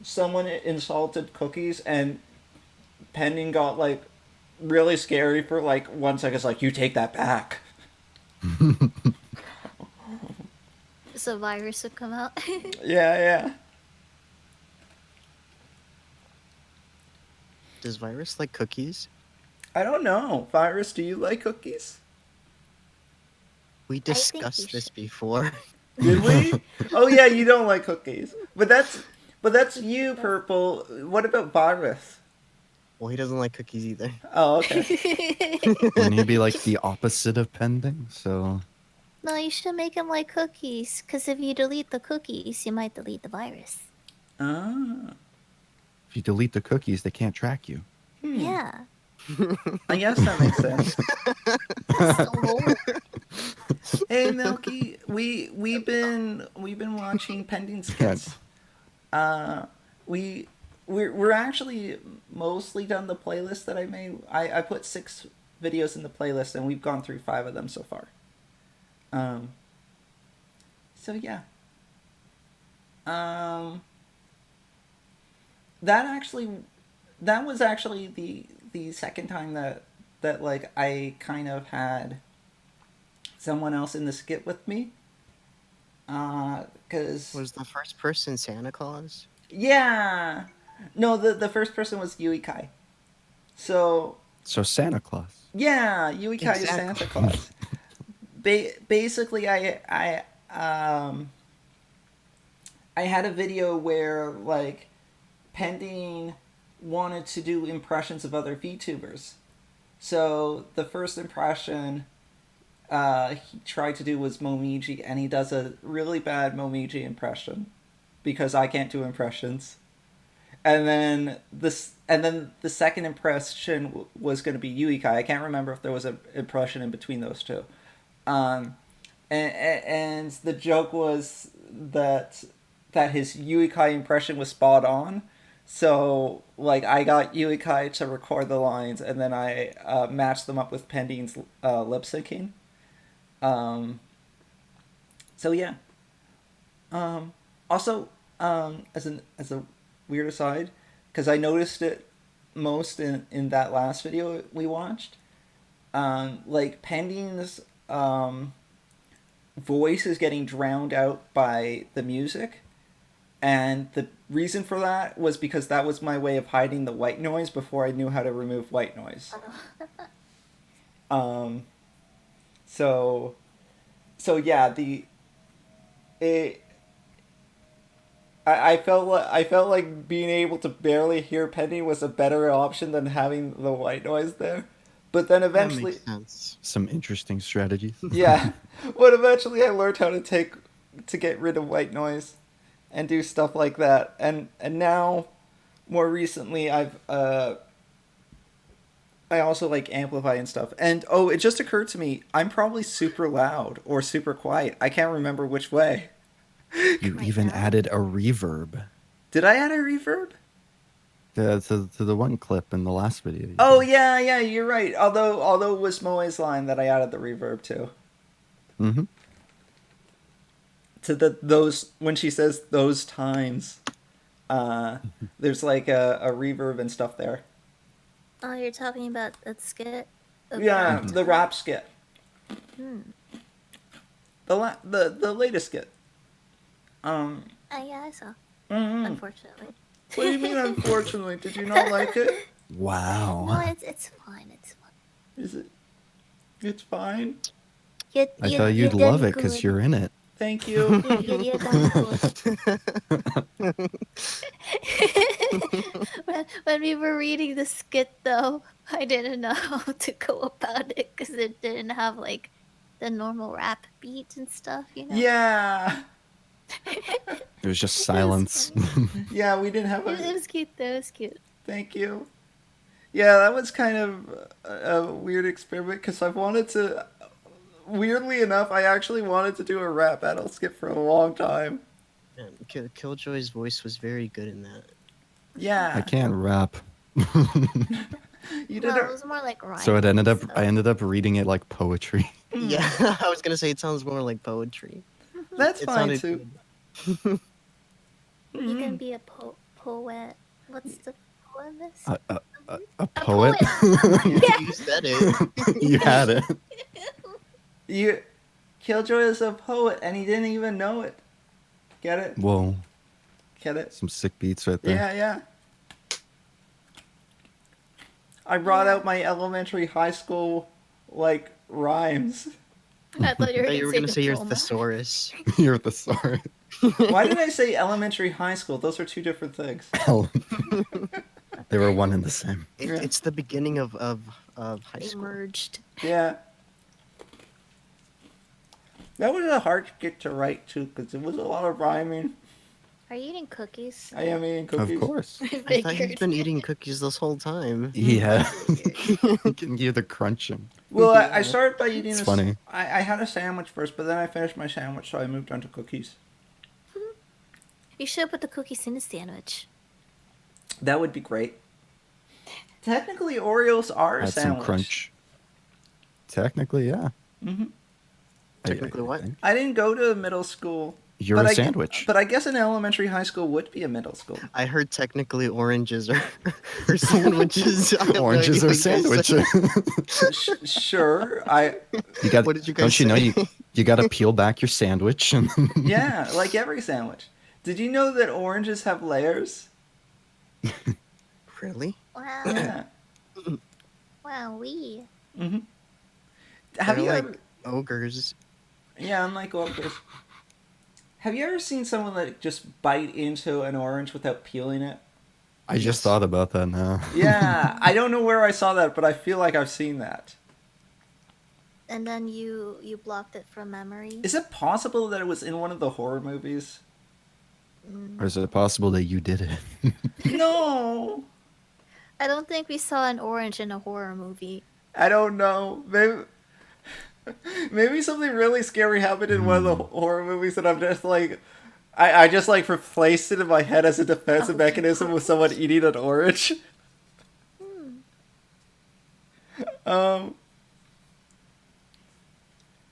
someone insulted cookies and Pending got like really scary for like 1 second. It's like, you take that back. So virus would come out. Yeah. Does Virus like cookies? I don't know. Virus, do you like cookies? We think you discussed this should. before. Did we? Oh yeah, you don't like cookies. But that's you, Purple. What about Virus? Well, he doesn't like cookies either. Oh, okay. Wouldn't he be like the opposite of pending? So No, you should make him like cookies. Because if you delete the cookies, you might delete the virus. Ah. if you delete the cookies, they can't track you. Yeah. I guess that makes sense. So Hey Milky, we've been watching Pending Skits. We're actually mostly done the playlist that I made. I put 6 videos in the playlist and we've gone through 5 of them so far. So yeah. That was actually the second time that like I kind of had someone else in the skit with me. Cause Was the first person Santa Claus? yeah, no, the first person was Yui Kai. So Santa Claus. yeah, Yui Kai is Exactly. Santa Claus. Basically, I had a video where like Pending wanted to do impressions of other VTubers. So the first impression he tried to do was Momiji, and he does a really bad Momiji impression because I can't do impressions. And then the second impression was going to be Yui Kai. I can't remember if there was an impression in between those two. And the joke was that his Yui Kai impression was spot on. So like I got Yui Kai to record the lines, and then I matched them up with Pending's lip syncing. So yeah. Also, as a weird aside, because I noticed it most in that last video we watched, like Pending's voice is getting drowned out by the music, and the reason for that was because that was my way of hiding the white noise before I knew how to remove white noise. So yeah, I felt like being able to barely hear Penny was a better option than having the white noise there. But then eventually, That makes sense. Some interesting strategies. yeah. But eventually I learned how to get rid of white noise and do stuff like that. And now, more recently, I also like amplify and stuff. And oh, it just occurred to me, I'm probably super loud or super quiet. I can't remember which way. You even added a reverb Did I add a reverb? to the one clip in the last video. you Oh did. yeah, you're right. Although it was Moe's line that I added the reverb to. Mhm. to those when she says those times. There's like a reverb and stuff there. Oh, you're talking about that skit? Yeah, About the rap skit. The latest skit. Yeah, I saw. Mm-hmm. Unfortunately. What do you mean? Unfortunately, did you not like it? Wow. No, it's fine. It's fine. Is it? It's fine. You, I you, thought you you'd love done it because good. you're in it. Thank you. You done good. when we were reading the skit, though, I didn't know how to go about it because it didn't have like the normal rap beat and stuff, you know. Yeah. It was just silence. Yeah, we didn't have It a. was cute though. It was cute. Thank you. Yeah, that was kind of a weird experiment because I wanted to. Weirdly enough, I actually wanted to do a rap battle skit for a long time. Yeah, Killjoy's voice was very good in that. Yeah. I can't rap. You did Well, it it. was more like rhyme. So it ended up I ended up reading it like poetry. Yeah, I was gonna say it sounds more like poetry. That's It fine sounded too. good. You can be a poet. What's the poem is? A poet? You said it. You had it. Killjoy is a poet, and he didn't even know it. Get it? Whoa. Get it? Some sick beats right there. Yeah, yeah. I brought out my elementary, high school, like rhymes. I thought you You were gonna say your diploma. thesaurus. You're the sorry. Why did I say elementary, high school? Those are two different things. They were one and the same. It's the beginning of high They school. merged. Yeah. That was a hard skit to write too, because it was a lot of rhyming. Are you eating cookies? I am eating cookies. Of course. I thought you'd been eating cookies this whole time. Yeah. You can hear the crunching. Well, I started by eating It's this. funny. I had a sandwich first, but then I finished my sandwich, so I moved on to cookies. You should put the cookies in the sandwich. That would be great. Technically, Oreos are a Add some sandwich. crunch. Technically, yeah. Mm-hmm. Technically what? think. I didn't go to middle school. You're but a I gu- sandwich. But I guess an elementary, high school would be a middle school. I heard technically oranges are sandwiches. I have no Oranges idea are what you guys sandwiches. Sure, You got. What did you guys Don't you know say? you got to peel back your sandwich and yeah, like every sandwich. Did you know that oranges have layers? Really? Wow. Yeah. Wow, we. Mm-hmm. Have They're you like ever? ogres. Yeah, unlike ogres. Have you ever seen someone that just bite into an orange without peeling it? I just thought about that now. Yeah, I don't know where I saw that, but I feel like I've seen that. And then you blocked it from memory. Is it possible that it was in one of the horror movies? Or is it possible that you did it? No, I don't think we saw an orange in a horror movie. I don't know. Maybe something really scary happened in one of the horror movies, and I'm just like, I just like replaced it in my head as a defensive mechanism with someone eating an orange.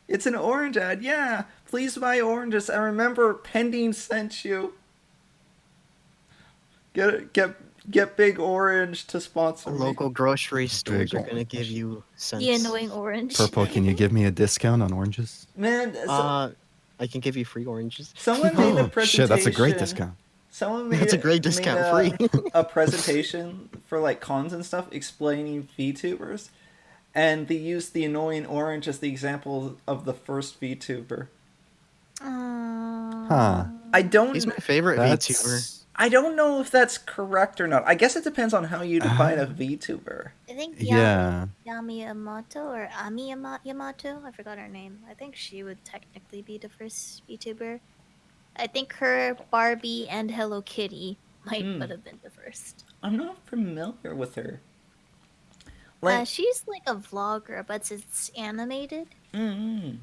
It's an orange ad. Yeah, please buy oranges. And remember, Pending sent you. Get Big Orange to sponsor me. Local grocery stores Big are gonna give you cents. The annoying orange. Purple, can you give me a discount on oranges? Man, I can give you free oranges. someone made a Oh, presentation. shit, that's a great discount. Someone made That's a great discount, made free. a presentation for like cons and stuff explaining VTubers, and they used the annoying orange as the example of the first VTuber. Huh. I don't. He's my favorite VTuber. That's... I don't know if that's correct or not. I guess it depends on how you define a VTuber. I think Yeah. Yami Yamato or Ami Yamato, I forgot her name. I think she would technically be the first VTuber. I think her, Barbie, and Hello Kitty would have been the first. I'm not familiar with her. She's like a vlogger, but it's animated. Mm-hmm.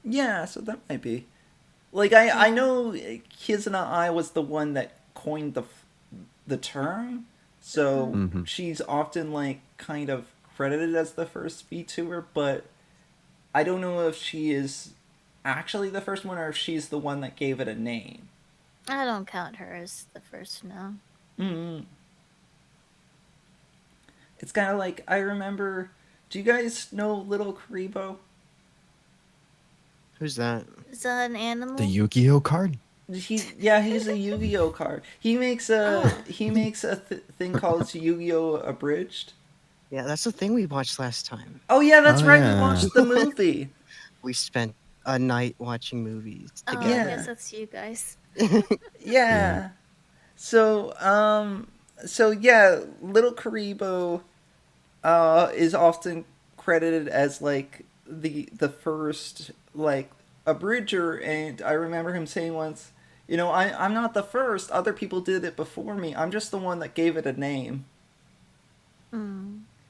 Yeah, so that might be. Like I know Kizuna was the one that coined the term, so she's often like kind of credited as the first VTuber, but I don't know if she is actually the first one or if she's the one that gave it a name. I don't count her as the first, no. Mm-hmm. It's kind of like, I remember... Do you guys know Little Karibo? Who's that? Is that an animal? The Yu-Gi-Oh card? He's a Yu-Gi-Oh card. He makes a thing called Yu-Gi-Oh Abridged. Yeah, that's the thing we watched last time. Oh yeah, that's Oh, right. yeah. We watched the movie. We spent a night watching movies Oh, I together. guess that's you guys. Yeah. So yeah, Little Karibo is often credited as like the first like abridger, and I remember him saying once, you know, I'm not the first. Other people did it before me. I'm just the one that gave it a name.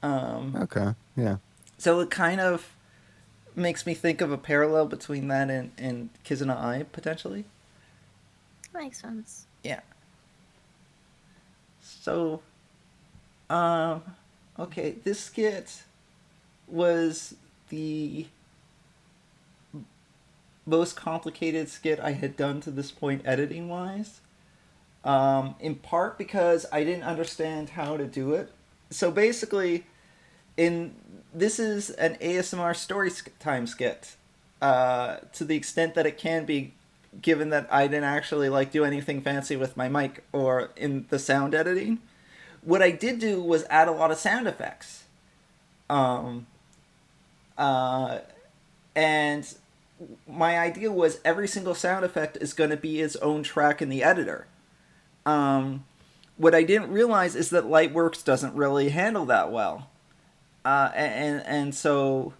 Okay, yeah. So it kind of makes me think of a parallel between that and Kizuna Ai, potentially. That makes sense. Yeah. So, okay, this skit was the most complicated skit I had done to this point, editing-wise. In part because I didn't understand how to do it. So basically, this is an ASMR story time skit, to the extent that it can be, given that I didn't actually like do anything fancy with my mic or in the sound editing. What I did do was add a lot of sound effects. And my idea was every single sound effect is going to be its own track in the editor. What I didn't realize is that Lightworks doesn't really handle that well. And so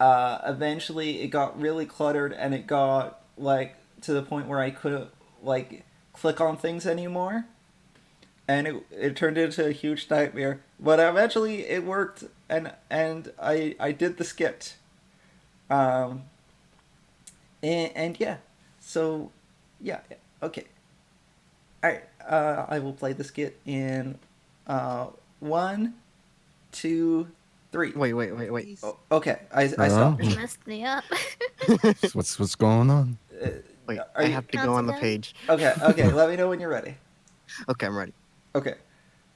eventually it got really cluttered, and it got like to the point where I couldn't like click on things anymore, and it turned into a huge nightmare. But eventually it worked, and I did the skit. And yeah, so yeah, okay. All right, I will play the skit in 1, 2, 3. Wait. Oh, okay, I stopped. You messed me up. What's going on? Wait, Are I you- have to go on the page. Okay, let me know when you're ready. Okay, I'm ready. Okay.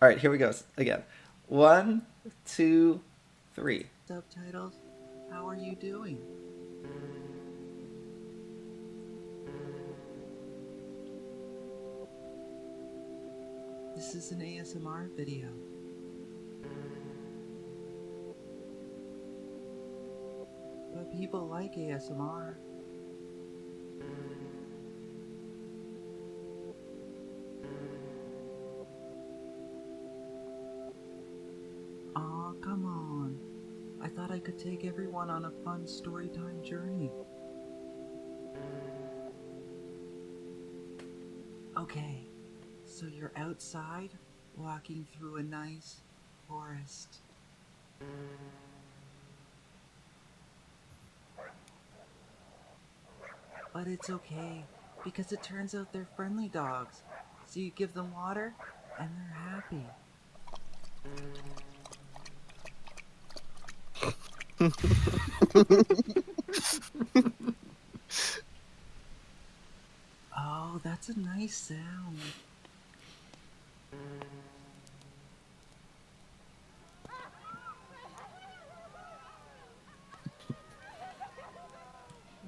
All right, here we go again. 1, 2, 3. Subtitles, how are you doing? This is an ASMR video. But people like ASMR. Aw, come on. I thought I could take everyone on a fun storytime journey. Okay, so you're outside, walking through a nice forest. But it's okay, because it turns out they're friendly dogs. So you give them water, and they're happy. Oh, that's a nice sound.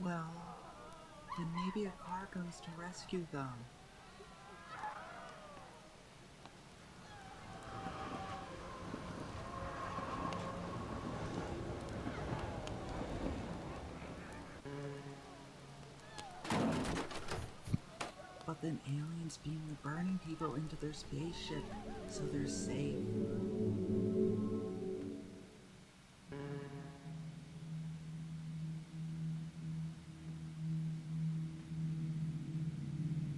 Well, then maybe a car comes to rescue them. But then aliens beam the burning people into their spaceship, so they're safe.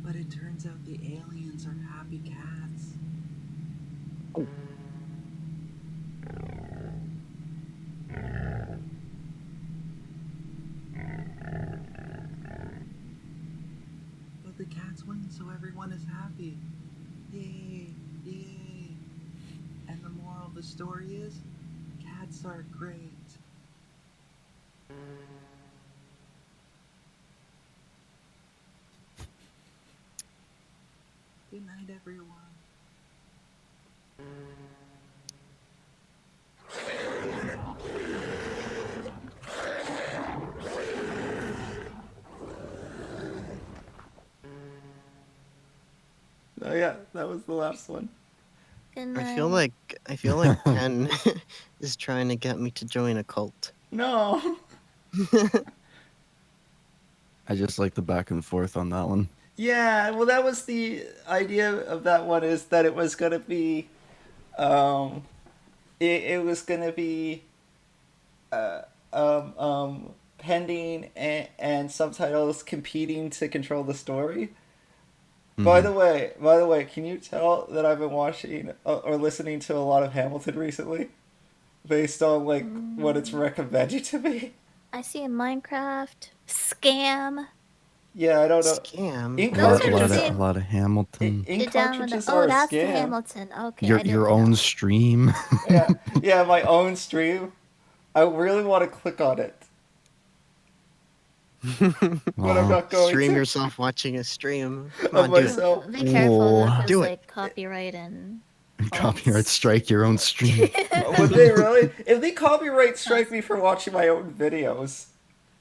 But it turns out the aliens are happy cats. But the cats win, so everyone is happy. Yay, yay. And the moral of the story is, cats are great. Good night, everyone. Oh yeah, that was the last one. Good I night. feel like Ken is trying to get me to join a cult. No. I just like the back and forth on that one. Yeah, well, that was the idea of that one, is that it was gonna be, it was gonna be, uh, pending and subtitles competing to control the story. By the way, can you tell that I've been watching or listening to a lot of Hamilton recently, based on like what it's recommended to me? I see a Minecraft scam. Yeah, I don't know. Scam. Ink Those are the cartridges. same- A lot of Hamilton. You Ink download cartridges the, are oh, a that's the scam. Hamilton. Okay, I Your didn't own know. stream. Yeah, my own stream. I really want to click on it, but I'm not going Stream to. yourself watching a stream. Come Of on, do it. myself. Be careful, Whoa. because Do it. like copyright and Copyright strike your own stream. Would they really? If they copyright strike me for watching my own videos.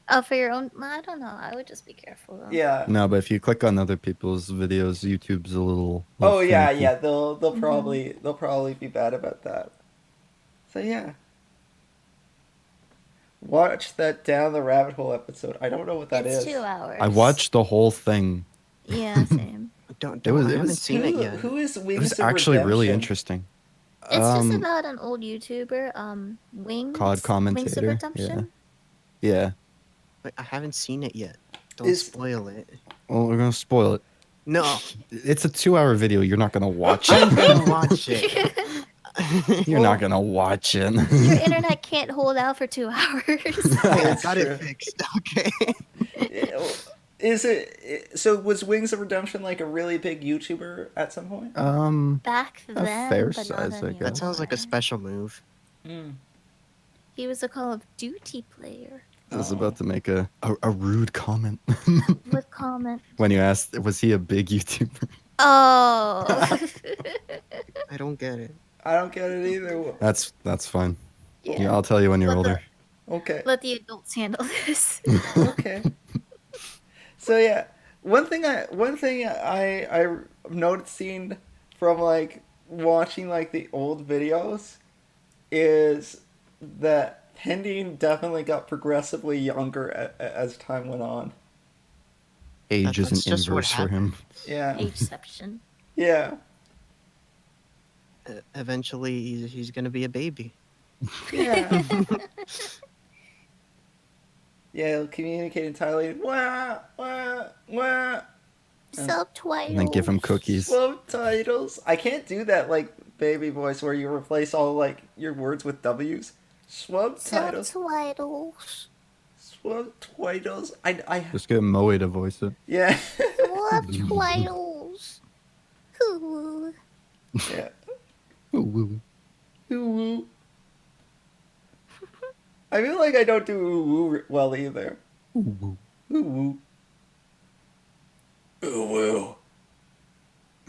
Oh, for your own? I don't know. I would just be careful though. Yeah. No, but if you click on other people's videos, YouTube's a little. Oh yeah, finicky. yeah. They'll probably be bad about that. So yeah. Watch that Down the Rabbit Hole episode. I don't know what that It's is. 2 hours. I watched the whole thing. Yeah, same. Don't. It was- I it haven't was- seen it yet. Who is It Wings was of actually really Redemption? interesting. It's just Um, about an old YouTuber, Wings. COD Wings of commentator, Redemption. Yeah. Wait, I haven't seen it yet. Don't Is- spoil it. Well, we're gonna spoil it. No, It's a 2-hour video. You're not gonna watch I'm it. gonna watch it. You're not gonna watch it. Your internet can't hold out for 2 hours. I That's got true. it fixed. Okay. Is it so? Was Wings of Redemption like a really big YouTuber at some point? Back then, fair but size, not I anymore. guess. That sounds like a special move. He was a Call of Duty player I was about to make a rude comment with comment. when you asked, was he a big YouTuber? Oh. I don't get it. I don't get it either. That's fine. Yeah. Yeah, I'll tell you when you're Let the- older. Okay. Let the adults handle this. Okay. So yeah, one thing I'm noticing from like watching like the old videos is that Pending definitely got progressively younger as time went on. Age That's isn't just what inverse for him. Yeah. Ageception. Yeah. Eventually, he's gonna be a baby. Yeah. Yeah, he'll communicate entirely. Wah, wah, wah. Subtitles. And then give him cookies. Subtitles. I can't do that like baby voice where you replace all like your words with W's. Subtitles. Subtitles. Subtitles. I Just get Moe to voice it. yeah. Subtitles. Ooh. Yeah. Ooh, woo. Ooh woo. I feel like I don't do ooh woo well either. Ooh, woo. Ooh woo. Ooh woo.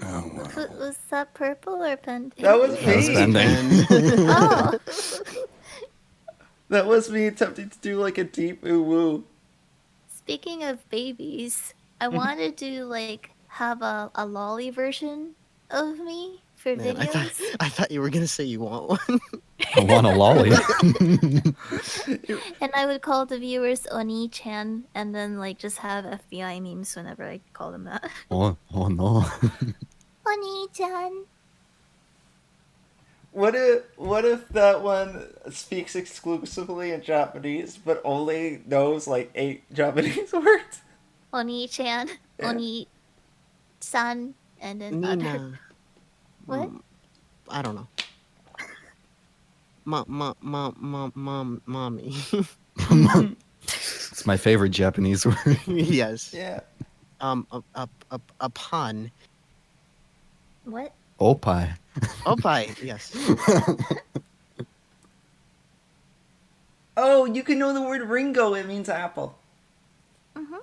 Oh, wow. Was that purple or pending? That was That was me. bending. Oh. That was me attempting to do like a deep ooh woo. Speaking of babies, I wanted to like have a lolly version of me for Man, videos. I thought you were gonna say you want one. I want a lolly. And I would call the viewers Oni-chan and then like just have FBI memes whenever I call them that. oh no. Oni-chan. What if that one speaks exclusively in Japanese but only knows like 8 Japanese words? Oni-chan. Yeah. Oni-san. And then other. Nina. What? I don't know. Mommy. It's my favorite Japanese word. Yes. Yeah. A pun. What? Opai. Opai. Yes. Oh, you can know the word Ringo. It means apple. Mhm.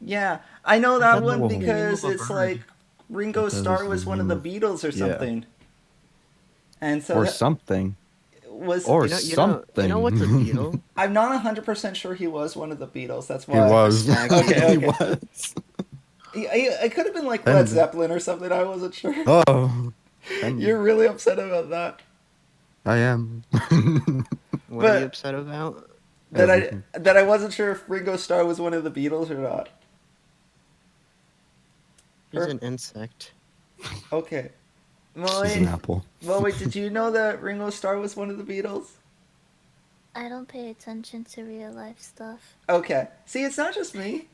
Yeah, I know that thought one that was the because name of a it's bird. like Ringo That Starr is was the one of the move. Beatles or Yeah. something. And so Or that something. was. Or You know what's a something. Beatle? I'm not 100% sure he was one of the Beatles. That's He why. was. Okay, He okay. was. I could have been like And- Led Zeppelin or something. I wasn't sure. Oh. And You're really upset about that. I am. What are you But upset about? Everything. that I wasn't sure if Ringo Starr was one of the Beatles or not. He's Or- an insect. Okay. He's an Molly, apple. Molly, did you know that Ringo Starr was one of the Beatles? I don't pay attention to real life stuff. Okay. See, it's not just me.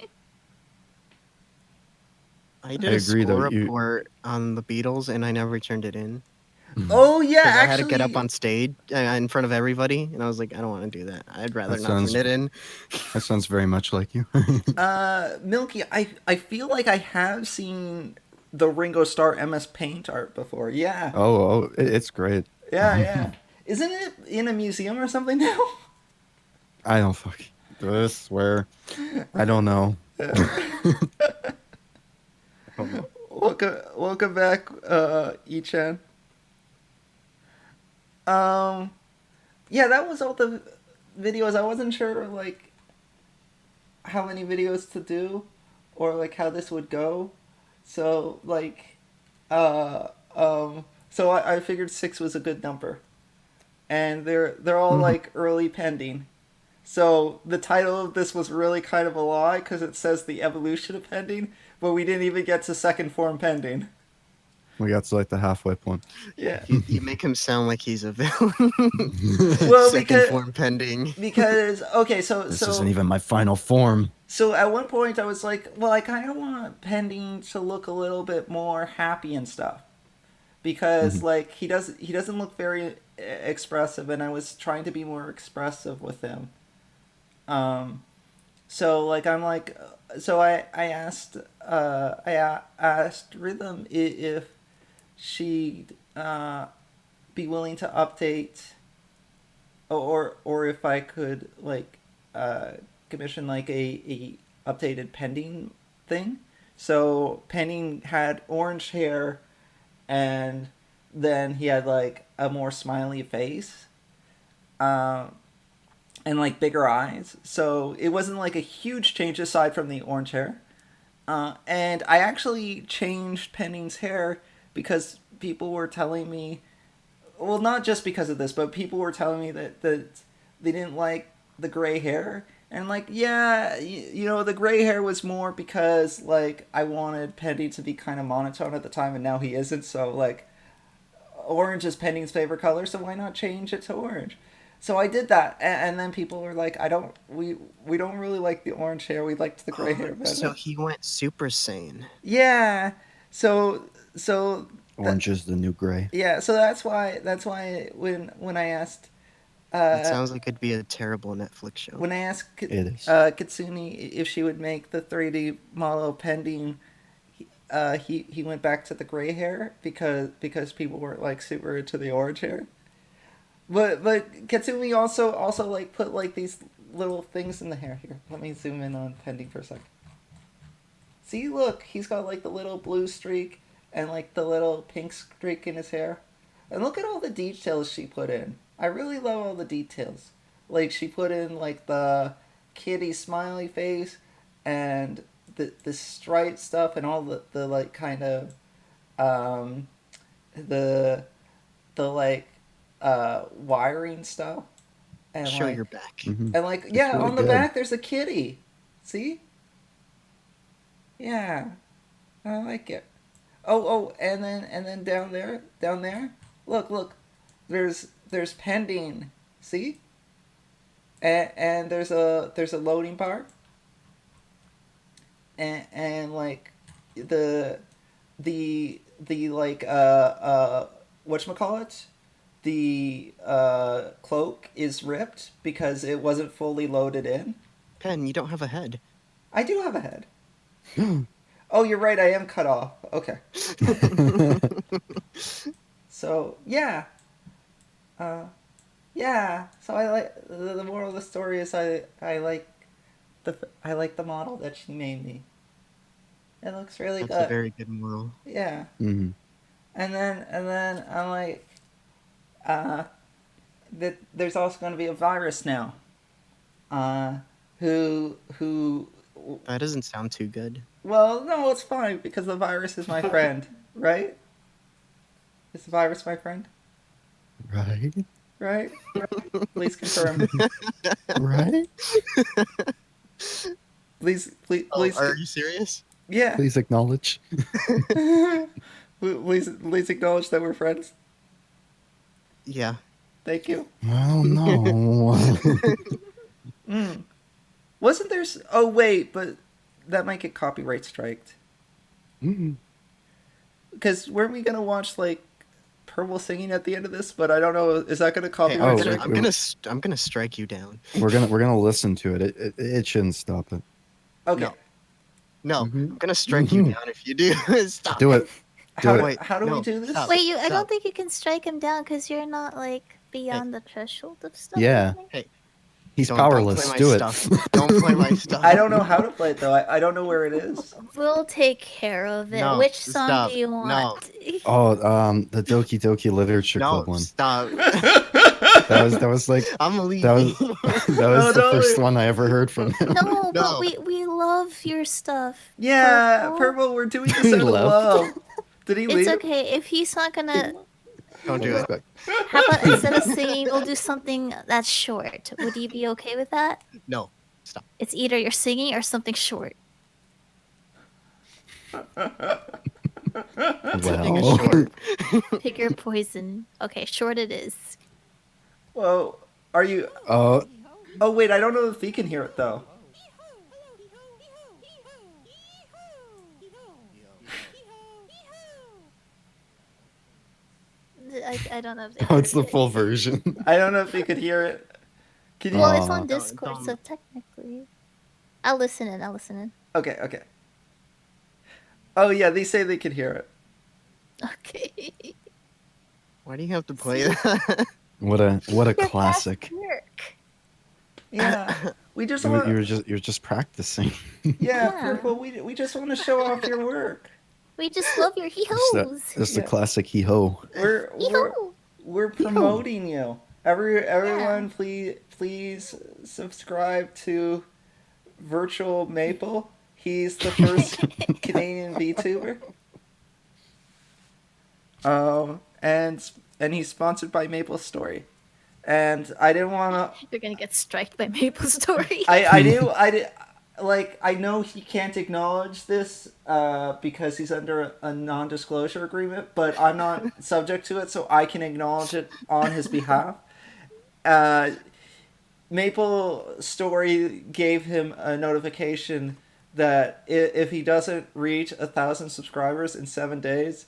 I did I a agree, though, score you- report on the Beatles, and I never turned it in Oh yeah, because I actually. had to get up on stage in front of everybody, and I was like, I don't want to do that. I'd rather That not sounds- turn it in. That sounds very much like you. Milky, I feel like I have seen the Ringo Starr MS Paint art before. Yeah. Oh, it's great. Yeah. Isn't it in a museum or something now? I don't fucking. I swear. I don't know. Welcome back, Ichan. Yeah, that was all the videos. I wasn't sure like how many videos to do, or like how this would go. So like, so I figured 6 was a good number, and they're all like early pending. So the title of this was really kind of a lie because it says the evolution of pending, but we didn't even get to second form pending. We got to like the halfway point. Yeah. You make him sound like he's a villain. Well, Second because form pending. because okay, This isn't even my final form. So at one point I was like, well, I kind of want pending to look a little bit more happy and stuff. Because like he doesn't look very expressive, and I was trying to be more expressive with him. So like I'm like, so I asked Rhythm if she'd be willing to update, or if I could like commission like a updated pending thing. So pending had orange hair, and then he had like a more smiley face. And like bigger eyes. So it wasn't like a huge change aside from the orange hair. And I actually changed Pending's hair because people were telling me, well, not just because of this, but people were telling me that they didn't like the gray hair. And like, yeah, you know, the gray hair was more because like I wanted Pending to be kind of monotone at the time, and now he isn't. So like, orange is Pending's favorite color, so why not change it to orange? So I did that, and then people were like, we don't really like the orange hair, we liked the gray hair better. So he went Super Saiyan. Yeah, so Orange is the new gray. yeah, so that's why when I asked, It sounds like it'd be a terrible Netflix show. when I asked It is. Kitsune if she would make the 3D model Pending, he went back to the gray hair because people were like super into the orange hair. But Katsumi also like put like these little things in the hair here. Let me zoom in on Pending for a second. See, look, he's got like the little blue streak and like the little pink streak in his hair. And look at all the details she put in. I really love all the details. Like she put in like the kitty smiley face and the stripe stuff and all the like kind of the like wiring stuff, and Show like, your back. Mhm. and like yeah, really on the good. back there's a kitty. See? Yeah, I like it. Oh, and then down there, look, there's Pending. See? And there's a loading bar. And like the like whatchamacallit? The cloak is ripped because it wasn't fully loaded in. Pen, you don't have a head. I do have a head. Oh, you're right, I am cut off. Okay. So yeah. Yeah. So I like the moral of the story is I like the model that she made me. It looks really That's good. a very good moral. Yeah. Mhm. And then I'm like, that there's also going to be a virus now. Who That doesn't sound too good. Well, no, it's fine because the virus is my friend, right? Is the virus my friend? Right? Right? Please confirm. Right? Please. Are you serious? Yeah. Please acknowledge. Please acknowledge that we're friends. Yeah. Thank you. Well, no. Wasn't there? Oh wait, but that might get copyright striked. Mm. Because weren't we gonna watch like Purple singing at the end of this? But I don't know. Is that gonna Hey, copyright Oh, strike? I'm gonna strike you down. we're gonna listen to it. It shouldn't stop it. Okay. No. No, Mhm. I'm gonna strike you Mhm. down if you do. Stop. Do it. Do it. Wait, How do we no, do this? stop. Wait, I Stop. don't think you can strike him down because you're not like beyond the threshold of stuff. Yeah. I think. Hey, He's don't powerless. play my Do it. stuff. Don't play my stuff. I don't know how to play it though. I don't know where it is. We'll take care of it. No, Which song stop. do you No. want? Oh, the Doki Doki Literature No, Club one. stop. That was like I'm leaving. that was the don't first leave. one I ever heard from him. No, No. but we love your stuff. Yeah, Purple. Purple, we're doing this He out of left. love. Did he leave? It's okay if he's not gonna. Don't do it. Respect. How about instead of singing, we'll do something that's short. Would you be okay with that? No, stop. It's either you're singing or something short. Something is Well, short. Pick your poison. Okay, short it is. Well, are you? oh, Oh wait, I don't know if he can hear it though. I don't know if they oh, it's the heard it. full version. I don't know if he could hear it. Can you? Well, it's Aw. on Discord, so technically. I'll listen in. Okay. Oh yeah, they say they can hear it. Okay. Why do you have to play that? What a Your classic. past work. Yeah, we just You, want. you're just practicing. Yeah, Yeah. Purple. We just want to show off your work. We just love your It's hee-hoos. the classic hee ho. We're Hee-hoo. we're promoting you. Everyone, please subscribe to Virtual Maple. He's the first Canadian VTuber. And he's sponsored by Maple Story. And I didn't want to. You're gonna get striked by Maple Story. I know he can't acknowledge this because he's under a non-disclosure agreement, but I'm not subject to it, so I can acknowledge it on his behalf. Maple Story gave him a notification that if he doesn't reach 1,000 subscribers in 7 days,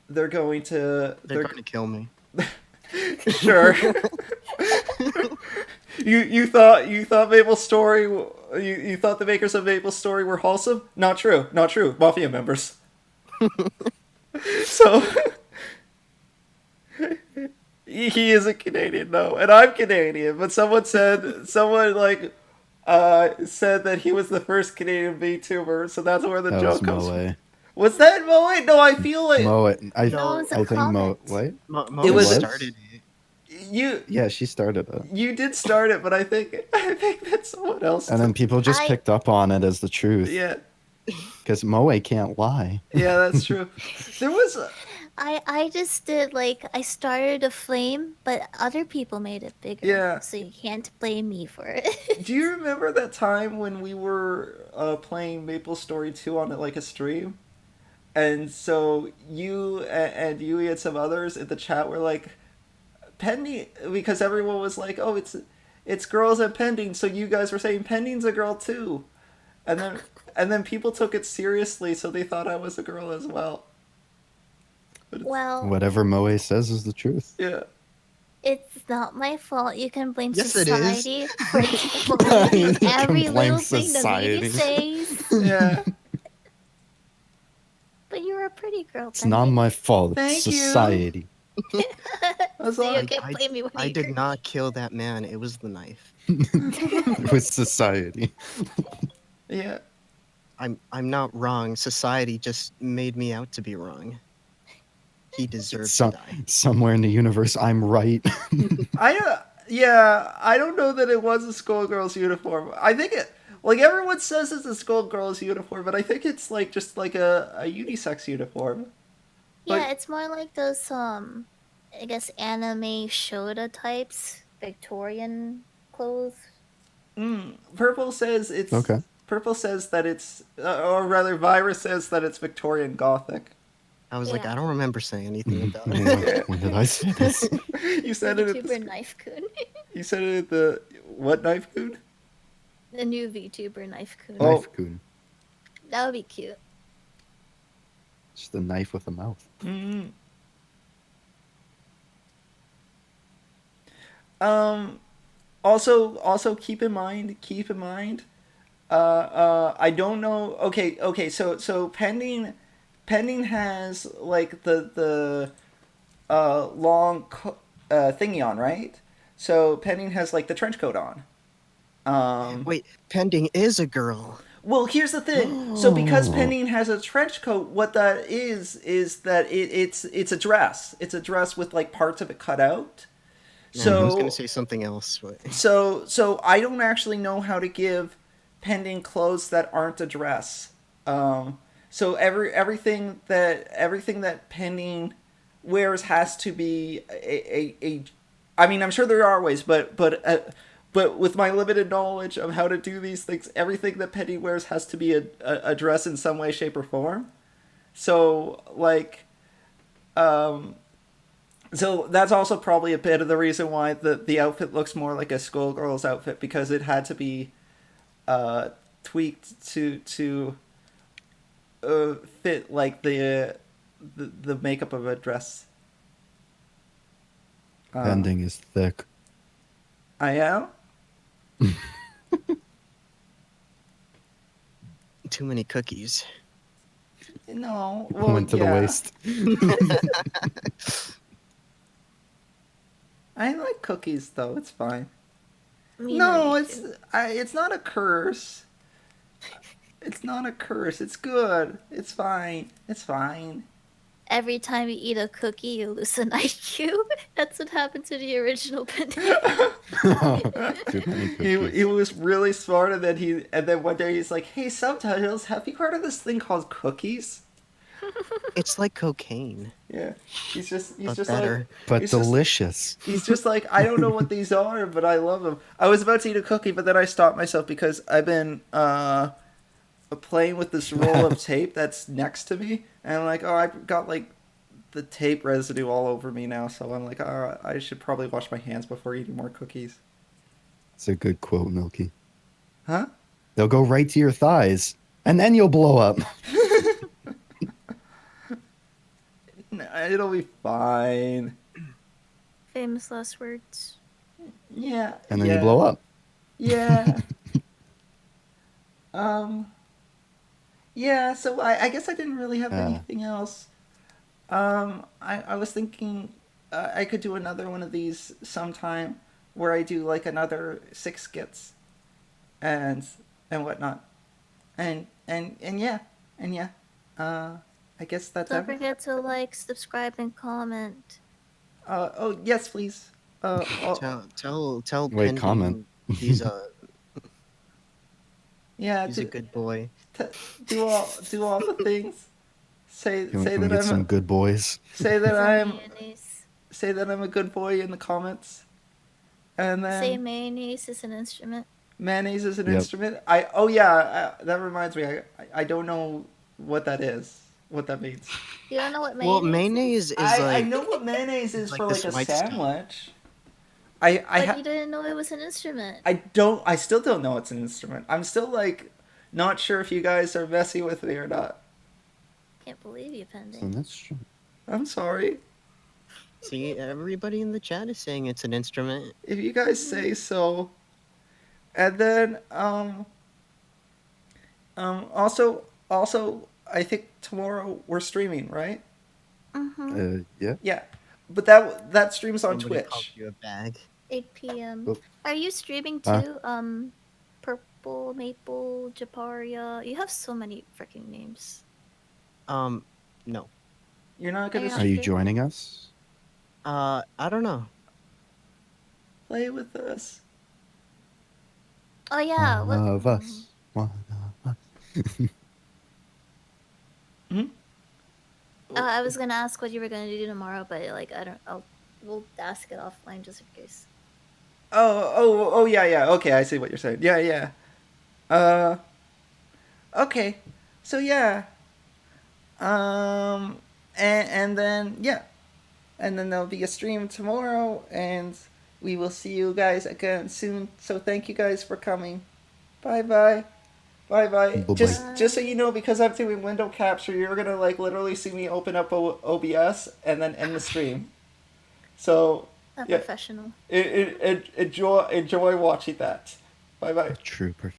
they're going to kill me. Sure. you thought Maple Story you thought the makers of Maple Story were wholesome? Not true. Mafia members. So he is a Canadian though, and I'm Canadian. But someone said that he was the first Canadian VTuber, so that's where the That joke was comes from. Moe. Was that Moe? No, I feel like Moe. I No, it's a think Moe. comment. What? It was- started it. you Yeah, she started it. you did start it, but I think that someone else. And then people just I- picked up on it as the truth. Yeah. Because Moe can't lie. Yeah, that's true. There was I just did I started a flame, but other people made it bigger. Yeah. So you can't blame me for it. Do you remember that time when we were playing Maple Story 2 on a stream? And so you and Yui and some others in the chat were like, pending, because everyone was like, oh, it's girls and pending, so you guys were saying pending's a girl too. And then people took it seriously, so they thought I was a girl as well. Well, Whatever Moe says is the truth. Yeah. it's not my fault. You can blame Yes, it is. society for believing You every can blame little thing the media society. says. Yeah. But you're a pretty girl. It's not my fault. It's Thank you. society. As So long you as- can't blame me when I you did not kill that man. It was the knife. It was society. yeah. I'm not wrong. Society just made me out to be wrong. He deserves So, to die. somewhere in the universe, I'm right. I don't know that it was a schoolgirl's uniform. I think it, like everyone says it's a schoolgirl's uniform, but I think it's like just like a unisex uniform. Yeah, But- it's more like those I guess anime Shoda types, Victorian clothes. Purple says it's Okay. Purple says that it's, or rather, Virus says that it's Victorian Gothic. I was like, Yeah. I don't remember saying anything about when, it. when did I say this? You The said it at VTuber the, Knife Kun. you said it at the what knife food? The new VTuber Knife Kun. Oh. Knife coon. That would be cute. Just a knife with a mouth. Also keep in mind. I don't know. Okay. So pending has like the long thingy on, right? So pending has like the trench coat on. Wait, Pending is a girl. Well, here's the thing. So because Pending has a trench coat, what that is that it's a dress. It's a dress with like parts of it cut out. So I was gonna say something else, but So I don't actually know how to give Pending clothes that aren't a dress. So everything that Pending wears has to be a I mean, I'm sure there are ways, but with my limited knowledge of how to do these things, everything that Pending wears has to be a dress in some way, shape, or form. So like, so that's also probably a bit of the reason why the outfit looks more like a schoolgirl's outfit, because it had to be tweaked to fit like the makeup of a dress. Pending is thick. I am. too many cookies. No, well, Went to the waste. I like cookies though. It's fine. Me No, neither. it's not a curse. It's not a curse. It's good. It's fine. It's fine. Every time you eat a cookie, you lose an IQ. That's what happened to the original Pending. Too many He cookies. was really smart, and then one day he's like, "Hey, Subtitles, have you heard of this thing called cookies?" It's like cocaine, Yeah, he's just but like, better. But he's just- delicious. he's just like, I don't know what these are, but I love them. I was about to eat a cookie, but then I stopped myself because I've been playing with this roll of tape that's next to me, and I'm like, oh, I've got like the tape residue all over me now, so I'm like, all right, I should probably wash my hands before eating more cookies. It's a good quote, Milky. Huh? They'll go right to your thighs, and then you'll blow up. No, it'll be fine. Famous last words. Yeah. And then yeah. you blow up. Yeah. Yeah, so I guess I didn't really have anything else. I was thinking I could do another one of these sometime where I do like another 6 skits and whatnot. And yeah. I guess that's Don't everything. forget to like, subscribe, and comment. Oh, yes, please. Tell Wait, Pending comment. he's Yeah, a good boy. do all the things. Say Can we that get I'm some good boys? say that I'm Mayonnaise. say that I'm a good boy in the comments, and then Say mayonnaise is an instrument. mayonnaise is an Yep. instrument. That reminds me. I don't know what that is. What that means. You don't know what Well, mayonnaise mayonnaise is I like know what mayonnaise is like for this like a white stuff. sandwich. But you didn't know it was an instrument. I still don't know it's an instrument. I'm still like not sure if you guys are messing with me or not. Can't believe you, So Pending. that's true. I'm sorry. See, everybody in the chat is saying it's an instrument. If you guys say so. And then also I think tomorrow we're streaming, right? Mm-hmm. Yeah. Yeah. But that streams on Somebody called Twitch. you a bag. 8 p.m. Oh. Are you streaming Huh? too, Purple Maple, Japaria. You have so many freaking names. No. You're not gonna Are Are you Okay. joining us? I don't know. play with us. Oh yeah, One what? of us. One of us. I was gonna ask what you were gonna do tomorrow, but like I don't. We'll ask it offline just in case. Oh, yeah. Okay, I see what you're saying. Yeah. Uh, okay. So yeah. Um, and then yeah, and then there'll be a stream tomorrow, and we will see you guys again soon. So thank you guys for coming. Bye bye. Bye bye. Bye-bye. Just so you know, because I'm doing window capture, you're gonna like literally see me open up OBS and then end the stream. So A yeah, professional. enjoy watching that. Bye bye. A trooper.